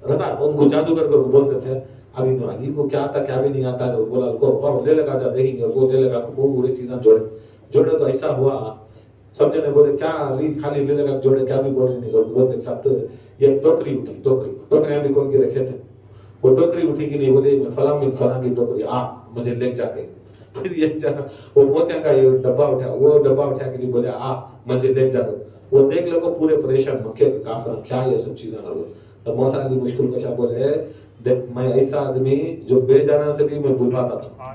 رہتا ان کو جادوگر کو بولتے تھے اب ابن علی کو کیا آتا کیا بھی نہیں آتا بولا کو اور لے لگا جا دیکھیں گے وہ لے لگا وہ پوری چیزیں جوڑے تو ایسا ہوا سب جنے بولے کیا علی خالی لے لگا جوڑے کیا بھی بولے نہیں بولتے ساتھ یہ ٹوکری اٹھی ٹوکریاں بھی کون کے رکھے تھے وہ ٹوکری اٹھی کہ نہیں بولے فلاں کی ٹوکری مجھے لے جا کے پھر یہ وہ موتیاں کا یہ ڈبا اٹھا کے نہیں بولے مجھے دیکھ جا وہ دیکھ لو کو پورے پریشان مکے کافر کیا یہ سب چیزیں نہ تو مولا علی مشکل کشا بولے دیکھ میں ایسا آدمی جو بے جانا سے بھی میں بلواتا تھا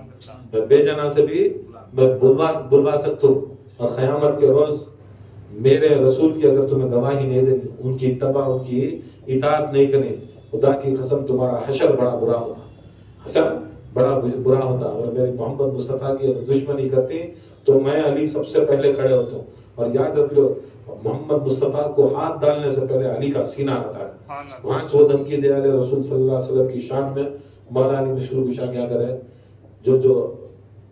میں بے جانا سے بھی میں بلوا سکتا ہوں اور قیامت کے روز میرے رسول کی اگر تمہیں گواہی نہیں دینی ان کی اتباع ان کی اطاعت نہیں کرنی خدا کی قسم تمہارا حشر بڑا برا ہوتا حشر بڑا برا ہوتا اور میرے محمد مصطفیٰ کی اگر دشمنی کرتی تو میں علی سب سے پہلے کھڑے ہوتا ہوں اور یاد رکھ لو محمد مصطفیٰ کو ہاتھ ڈالنے سے پہلے علی کا سینہ رہتا ہے وہاں چو دھمکی دے والے رسول صلی اللہ علیہ وسلم کی شان میں مولا علی مشکل کشا کیا کرے جو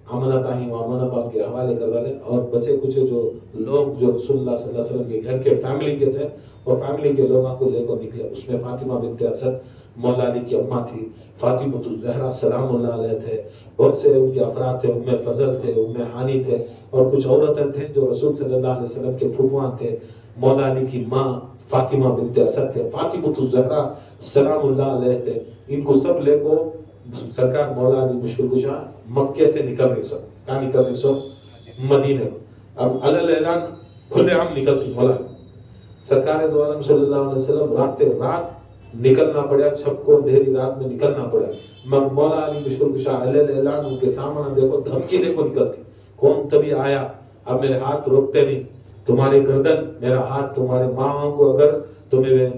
امانت آئی وہ امانت آپ کے حوالے کر ڈالے اور بچے کچھ جو لوگ جو رسول اللہ صلی اللہ علیہ وسلم کے گھر کے فیملی کے تھے اور فیملی کے لوگوں کو لے کر نکلے اس میں فاطمہ بنت اسد مولا علی کی اماں تھی فاطمہ الزہرا سلام اللہ علیہ تھے بہت سے ان کے افراد تھے ام فضل تھے ام ہانی تھے اور کچھ عورتیں تھیں جو رسول صلی اللہ علیہ وسلم کے پھوپھواں تھے مولا علی کی ماں فاطمہ بنت اسد تھے فاطمہ الزہرا سلام اللہ علیہ تھے ان کو سب لے کو سرکار مولا علی مشکل کشا مکے سے نکل رہی سب کہاں نکل رہی سب مدینے اب اعلان کھلے عام نکلتی مولا سرکار دو عالم صلی اللہ علیہ وسلم رات نکلنا پڑا چھپ کو دہری رات میں نکلنا پڑا مولا علی مشکل کشا اعلان ان کے سامنے دیکھو دھمکی دیکھو نکلتی کون تبھی آیا اب میرے ہاتھ روکتے نہیں تمہاری گردن میرا ہاتھ تمہارے ماں کو اگر تمہیں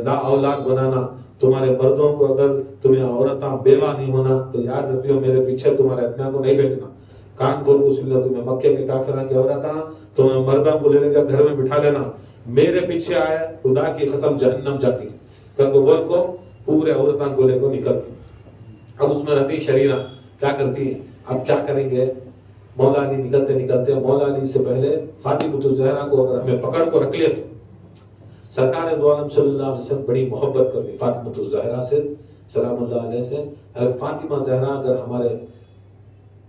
لا اولاد بنانا تمہارے مردوں کو اگر تمہیں عورتاں بیوہ نہیں ہونا تو یاد رکھو میرے پیچھے تمہارے اتنا کو نہیں بھیجنا کان کھول کو سن لو تمہیں مکے کے کافروں کی عورتاں تمہیں مردوں کو لے جا گھر میں بٹھا لینا میرے پیچھے آئے خدا کی قسم جہنم جاتی کل کو بول کو پورے عورتوں کو لے کو نکلتی اب اس میں رہتی شریرہ کیا کرتی اب کیا کریں گے مولا علی نکلتے مولا علی سے پہلے فاطمہ الزہرا کو اگر ہمیں پکڑ کو رکھ لے تو سرکار دو عالم صلی اللہ علیہ وسلم بڑی محبت کرتی فاطمہ الزہرا سے سلام اللہ علیہ سے اگر فاطمہ زہرا اگر ہمارے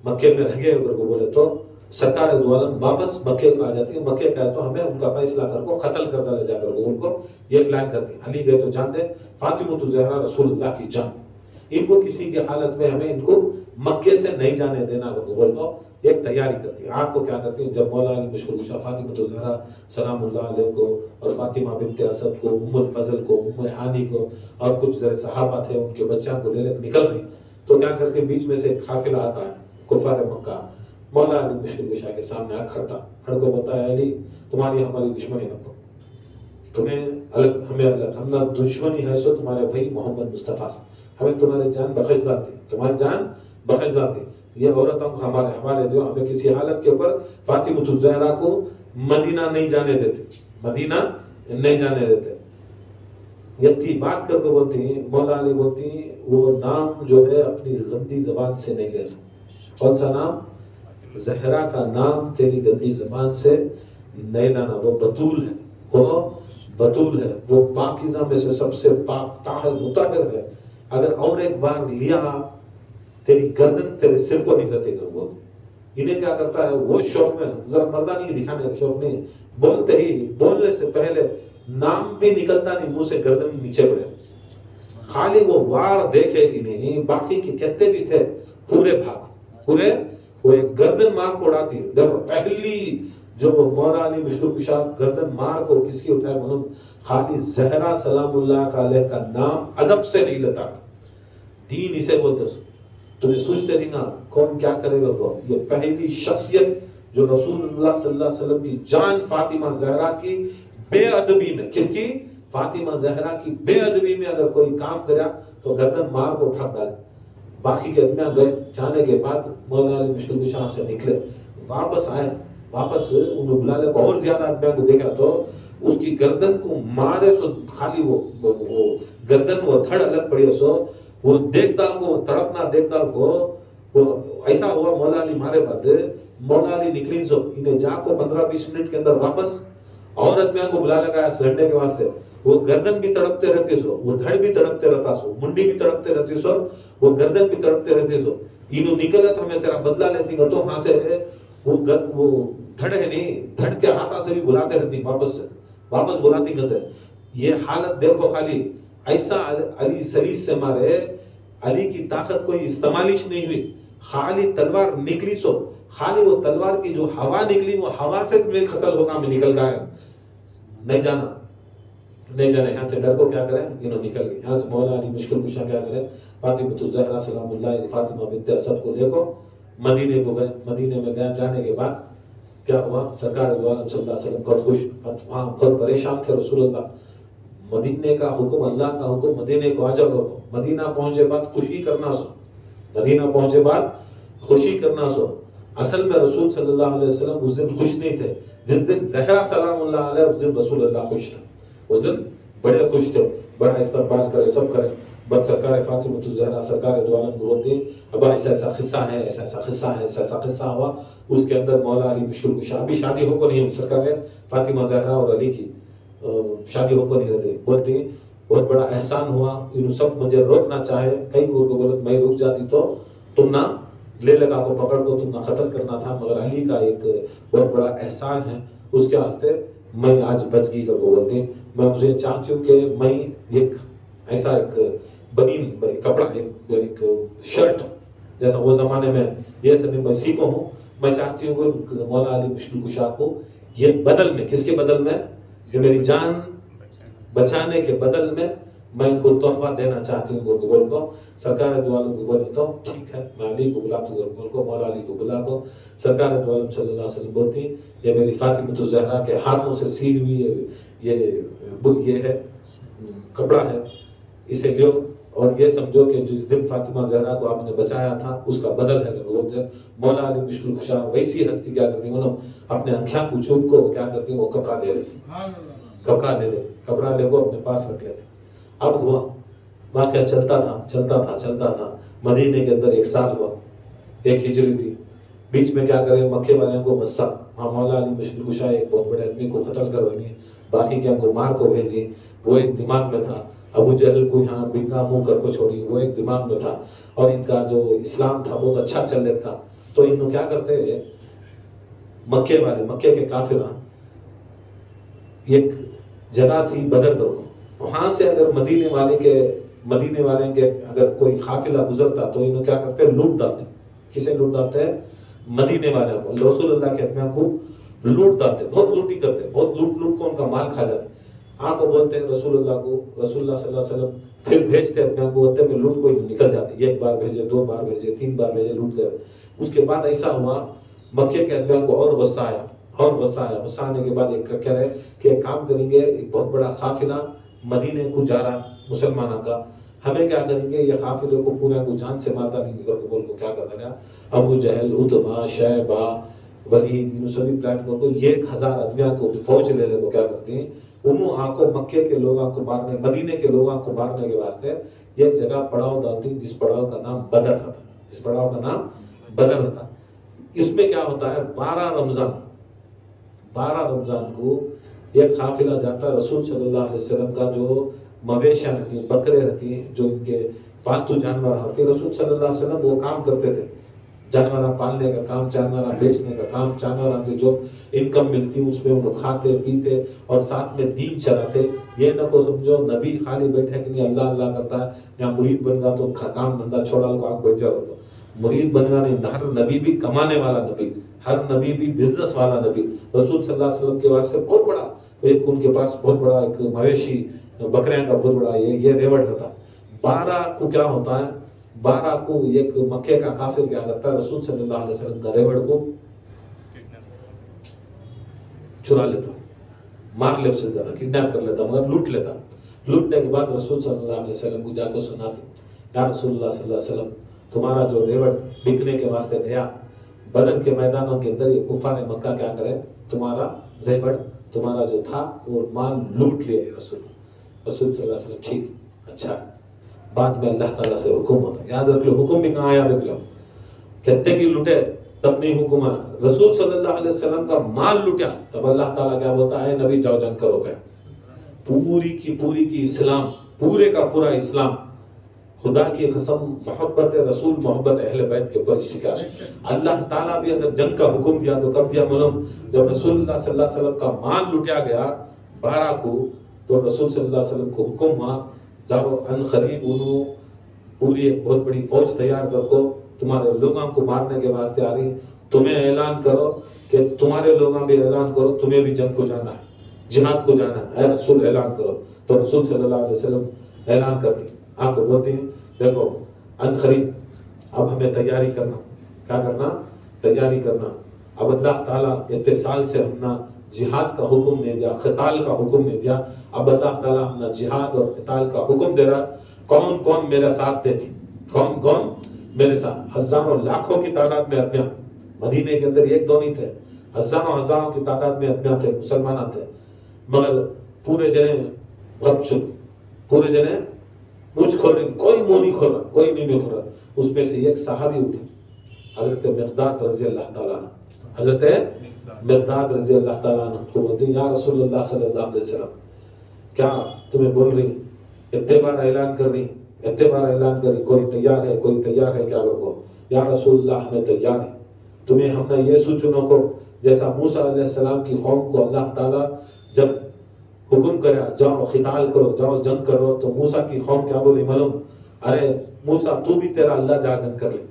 مکے میں رہ گئے اگر کو بولے تو سرکار دو عالم واپس مکے آ جاتی ہے مکے کا ہے تو ہمیں ان کا فیصلہ کر کو قتل کر ڈالے جا کر ان کو یہ پلان کرتی علی گئے تو جانتے فاطمہ الزہرا رسول اللہ کی جان ان کو کسی کی حالت میں ہمیں ان کو مکے سے نہیں جانے دینا اگر کو بول تو ایک تیاری کرتی ہے آپ کو کیا کرتی ہے جب مولا علی مشکل کشا فاطمہ الزہرا سلام اللہ علیہ کو اور فاطمہ بنت اسد کو ام الفضل کو ام ہانی کو اور کچھ ذرا صحابہ تھے ان کے بچوں کو لے لے نکل رہی تو کیا کرتے بیچ میں سے ایک قافلہ آتا ہے کفار مکہ مولا علی مشکل کشا کے سامنے آ کھڑتا کھڑ کو بتایا علی تمہاری ہماری دشمنی نہ تمہیں الگ ہمیں الگ ہم نہ دشمنی ہے سو تمہارے بھائی محمد مصطفیٰ سے ہمیں تمہاری جان بخش جاتی تمہاری جان بخش جاتی یہ عورتوں کو ہمارے حوالے دو ہمیں کسی حالت کے اوپر فاطمہ الزہرا کو مدینہ نہیں جانے دیتے مدینہ نہیں جانے دیتے یہ بات کر کے بولتی ہیں مولا علی بولتی ہیں وہ نام جو ہے اپنی گندی زبان سے نہیں لینا کون سا نام زہرا کا نام تیری گندی زبان سے نہیں لانا وہ بطول ہے وہ بطول ہے وہ پاکیزہ میں سے سب سے پاک طاہر مطہر ہے اگر اور ایک بار لیا تیری گردن تیرے سر کو نہیں کرتے گا. وہ انہیں کیا کرتا ہے وہ شوق میں ذرا مردانی دکھانے کا شوق نہیں, بولتے ہی بولنے سے پہلے نام بھی نکلتا نہیں منہ سے, گردن نیچے پڑے, خالی وہ وار دیکھے کہ نہیں. باقی کے کہتے بھی تھے پورے بھاگ پورے, وہ ایک گردن مار کو اڑاتی. دیکھو پہلی جو مولا علی مشکل کشا گردن مار کو کس کی اٹھائے, معلوم خالی زہرا سلام اللہ علیہ کا نام ادب سے نہیں لیتا, دین اسے بولتے. تمہیں سوچتے نہیں نا کون کیا کرے گا. کو یہ پہلی شخصیت جو رسول اللہ صلی اللہ علیہ وسلم کی جان فاطمہ زہرا کی بے ادبی میں, کس کی, فاطمہ زہرا کی بے ادبی میں اگر کوئی کام کرا تو گردن مار کو اٹھا ڈالے. باقی کے ادمیاں گئے, جانے کے بعد مولانا علی مشکل کشا سے نکلے, واپس آئے, واپس انہوں بلا لے, اور زیادہ ادمیاں کو دیکھا تو اس کی گردن کو مارے سو خالی وہ گردن وہ دھڑ الگ پڑی سو, وہ دیکھ دال کو تڑپنا دیکھ دال کو وہ ایسا ہوا. مولا علی مارے بعد مولا علی نکلی سو, انہیں جا کو 15-20 منٹ کے اندر واپس اور ادمیاں کو بلا لگایا لڑنے کے واسطے. وہ گردن بھی تڑپتے رہتے سو, وہ دھڑ بھی تڑپتے رہتا سو, منڈی بھی تڑپتے رہتی سو, وہ گردن بھی تڑپتے رہتے سو. انہوں نکلا تو ہمیں تیرا بدلہ لیتی گا, تو وہاں سے وہ دھڑ ہے نہیں, دھڑ کے ہاتھوں سے بھی بلاتے رہتی, واپس بلاتی گتے. یہ حالت دیکھو, خالی ایسا علی سلیس سے مارے, علی کی طاقت کوئی استعمالش نہیں ہوئی, خالی تلوار نکلی سو, خالی وہ تلوار کی جو ہوا نکلی وہ ہوا سے میرے قتل ہوگا میں نکل گیا. نہیں جانا یہاں سے, ڈر کو کیا کریں, انہوں نکل گئے یہاں سے. مولا علی مشکل کشا کیا کرے, فاطمہ الزہرا سلام اللہ فاطمہ بنت اسد کو لے کو مدینے کو گئے. مدینے میں گئے, جانے کے بعد کیا ہوا, سرکار دو عالم صلی اللہ علیہ وسلم بہت خوش, وہاں بہت پریشان تھے رسول اللہ. مدینے کا حکم, اللہ کا حکم, مدینے کو آ جاؤ. مدینہ پہنچے بعد خوشی کرنا سو, مدینہ پہنچے بعد خوشی کرنا سو. اصل میں رسول صلی اللہ علیہ وسلم اس دن خوش نہیں تھے, جس دن زہرا سلام اللہ علیہ اس دن رسول اللہ خوش تھے. اس دن بڑے خوش تھے, بڑا استقبال کرے, سب کرے. بس سرکار فاطمہ الزہرا سرکار دو عالم کو بولتے ہیں ابا ایسا ایسا قصہ ہے, ایسا ایسا قصہ ہے, ایسا ایسا قصہ ہوا. اس کے اندر مولا علی مشکل کشا ابھی شادی ہو کو نہیں, سرکار فاطمہ زہرا اور علی کی شادی ہو کو نہیں رہتے. بولتے ہیں بہت بڑا احسان ہوا, انہوں سب مجھے روکنا چاہے, کئی کو بولت میں رک جاتی تو تم نہ لے لگا کو پکڑ کو تم نہ قتل کرنا تھا, مگر علی کا ایک بہت بڑا احسان ہے, اس کے واسطے میں آج بچ گئی کر کو بولتے ہیں. میں مجھے چاہتی ہوں کہ میں ایک ایسا ایک بنین کپڑا, ایک شرٹ جیسا وہ زمانے میں یہ سب میں سیکھوں ہوں, میں چاہتی ہوں کہ مولا علی مشکل کشا کو یہ بدل میں, کس کے بدل میں, کہ میری جان بچانے کے بدل میں میں ان کو تحفہ دینا چاہتی ہوں. بول کو سرکار دو عالم کو بولتا ہوں ٹھیک ہے میں علی کو بلاتا ہوں. بول کو مولا علی کو بلا کو سرکار دو عالم صلی اللہ علیہ وسلم بولتی یہ میری فاطمہ الزہرا کے ہاتھوں سے سی ہوئی یہ ہے کپڑا ہے, اسے لیو اور یہ سمجھو کہ جس دن فاطمہ زہرا کو آپ نے بچایا تھا اس کا بدل ہے. بولتے مولا علی مشکل کشا ویسی ہستی کیا کرتی ہیں, اپنے آنکھیں کو چھپ کو کیا کرتی ہیں, وہ کپڑا لے لیتی, کپڑا لے لیتے, کپڑا لے کو اپنے پاس رکھ لیتے. اب ہوا واقعہ چلتا تھا. مدینے کے اندر 1 سال ہوا, 1 ہجری ہوئی. بیچ میں کیا کرے, مکے والوں کو غصہ, ہاں مولا علی مشکل کشا ایک بہت بڑے آدمی کو قتل کروانی ہے, باقی کیا کو مار کو بھیجی. وہ ایک دماغ میں تھا. ابو جہل کو یہاں بنگا منہ کر کو چھوڑی, وہ ایک دماغ میں تھا. اور ان کا جو اسلام تھا بہت اچھا چل رہا تھا. تو انہوں کیا کرتے ہیں, مکے والے, مکے کے کافر, ایک جگہ تھی بدر گاؤں, وہاں سے اگر مدینے والے کے اگر کوئی قافلہ گزرتا تو انہوں کیا کرتے, لوٹ ڈالتے. کسے لوٹ ڈالتے ہیں, مدینے والے کو, رسول اللہ کے اتنا کو لوٹ ڈالتے, بہت لوٹی کرتے, بہت لوٹ کو ان کا مال کھا جاتے. آپ کو بولتے ہیں رسول اللہ کو, رسول اللہ صلی اللہ علیہ وسلم پھر بھیجتے اپنے کو, بولتے میں لوٹ کو نکل جاتے. 1 بار بھیجے, 2 بار بھیجے, 3 بار بھیجے, لوٹ کر. اس کے بعد ایسا ہوا مکے کے اندر کو اور غصہ آیا. غصہ آنے کے بعد ایک کہہ رہے کہ ایک کام کریں گے, ایک بہت بڑا قافلہ مدینے کو جا رہا مسلمانوں کا, ہمیں کیا کریں گے, یہ قافلے کو پورے کو جان سے مارتا نہیں کر کے. بول کو کیا کرتا گیا, ابو جہل, عتبہ, شیبہ, ولید, انہوں سبھی پلان کو 1000 آدمیاں کو فوج لے لے کو کیا کرتے ہیں, انہوں آ کو مکے کے لوگوں کو مارنے, مدینے کے لوگوں کو مارنے کے واسطے ایک جگہ پڑاؤ ڈالتی, جس پڑاؤ کا نام بدر تھا. اس میں کیا ہوتا ہے, 12 رمضان کو ایک قافلہ جاتا. رسول صلی اللہ علیہ وسلم کا جو مویشیاں رہتی ہیں, بکرے رہتی ہیں, جو ان کے پالتو جانور ہوتے. رسول صلی اللہ علیہ وسلم وہ کام کرتے تھے, جانور پالنے کا کام, جانور بیچنے کا کام, جانوروں سے جو انکم ملتی اس میں وہ کھاتے پیتے اور ساتھ میں دین چلاتے. یہ نہ کو سمجھو نبی خالی بیٹھے کہ نہیں اللہ اللہ کرتا ہے, یا مرید بن گا تو کام دھندا چھوڑا کو آگ بیٹھ جاؤ. تو مرید بننا نہیں, ہر نبی بھی کمانے والا نبی, ہر نبی بھی بزنس والا نبی. رسول صلی اللہ علیہ وسلم کے واسطے بہت بڑا ایک ان کے پاس بہت بڑا ایک مویشی بکریاں کا بہت بڑا یہ ریوڑ ہوتا. 12 کو کیا ہوتا ہے, 12 کو ایک مکے کا کافر کیا کرتا ہے, رسول صلی اللہ علیہ وسلم کا ریوڑ کو چرا لیتا, مار لے چلتا تھا, کڈنیپ کر لیتا, مگر لوٹ لیتا. لوٹنے کے بعد رسول صلی اللہ علیہ وسلم کو جا کے سناتے, یا رسول اللہ صلی اللہ علیہ وسلم تمہارا جو ریوڑ بکنے کے واسطے گیا بدر کے میدانوں کے اندر, یہ کفار مکہ کیا کرے, تمہارا ریوڑ تمہارا جو تھا وہ مال لوٹ لیا. رسول صلی اللہ علیہ وسلم ٹھیک, اچھا. بعد میں اللہ تعالیٰ سے حکم ہوتا, یاد رکھ لو حکم بھی کہاں یاد رکھ لو, کہتے کہ لوٹے تب نہیں حکم ہے. رسول صلی اللہ علیہ وسلم کا مال لوٹا تب اللہ تعالیٰ کیا بولتا ہے, نبی جاؤ جنگ کرو گے. پوری کی اسلام, پورے کا پورا اسلام, خدا کی قسم محبت رسول, محبت اہل بیت کے اوپر شکار. اللہ تعالیٰ بھی اگر جنگ کا حکم دیا تو کب دیا معلوم, جب رسول اللہ صلی اللہ علیہ وسلم کا مال لوٹا گیا 12 کو, تو رسول صلی اللہ علیہ وسلم کو حکم ہوا جاؤ ان قریب انہوں پوری ایک بہت بڑی فوج تیار کر کو, تمہارے لوگوں کو مارنے کے واسطے آ رہی, تمہیں اعلان کرو کہ تمہارے لوگوں بھی اعلان کرو تمہیں بھی جنگ کو جانا ہے, جہاد کو جانا ہے, اے رسول اعلان کرو. تو رسول صلی اللہ علیہ وسلم اعلان کرتی, آپ کو بولتے ہیں دیکھو ان قریب اب ہمیں تیاری کرنا, کیا کرنا, تیاری کرنا. اب اللہ تعالیٰ اتنے سال سے ہم نہ جہاد کا حکم نہیں دیا, قتال کا حکم نہیں دیا, اب اللہ تعالیٰ ہم نہ جہاد اور قتال کا حکم دے رہا. کون کون میرے ساتھ دیتی, کون کون میرے ساتھ, ہزاروں لاکھوں کی تعداد میں آدمیاں, مدینے کے اندر ایک دو نہیں تھے, ہزاروں کی تعداد میں آدمیاں تھے, مسلمان تھے, مگر پورے جنے غب شد, پورے جنے مجھ کھول رہے, کوئی منہ نہیں کھول رہا, کوئی نہیں کھول رہا. اس میں سے ایک صحابی اٹھے, حضرت مقداد رضی اللہ تعالیٰ عنہ, حضرت مقداد رضی اللہ تعالیٰ عنہ کو بولتے ہیں یا رسول اللہ صلی اللہ علیہ وسلم, کیا تمہیں بول رہی, اتنے بار اعلان کر رہی, اتنے بار اعلان کر رہی, کوئی تیار ہے, کوئی تیار ہے, کیا لوگوں, یا رسول اللہ ہمیں تیار ہے. تمہیں ہم نے یہ سوچنوں کو جیسا موسیٰ علیہ السلام کی قوم کو اللہ تعالیٰ جب حکم کرا جاؤ قتال کرو, جاؤ جنگ کرو, تو موسیٰ کی قوم کیا بولی معلوم, ارے موسیٰ تو بھی تیرا اللہ جا جنگ کر لے.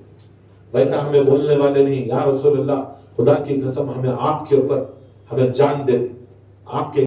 ویسا ہمیں بولنے والے نہیں, یا رسول اللہ خدا کی قسم ہمیں آپ کے اوپر ہمیں جان دے, آپ کے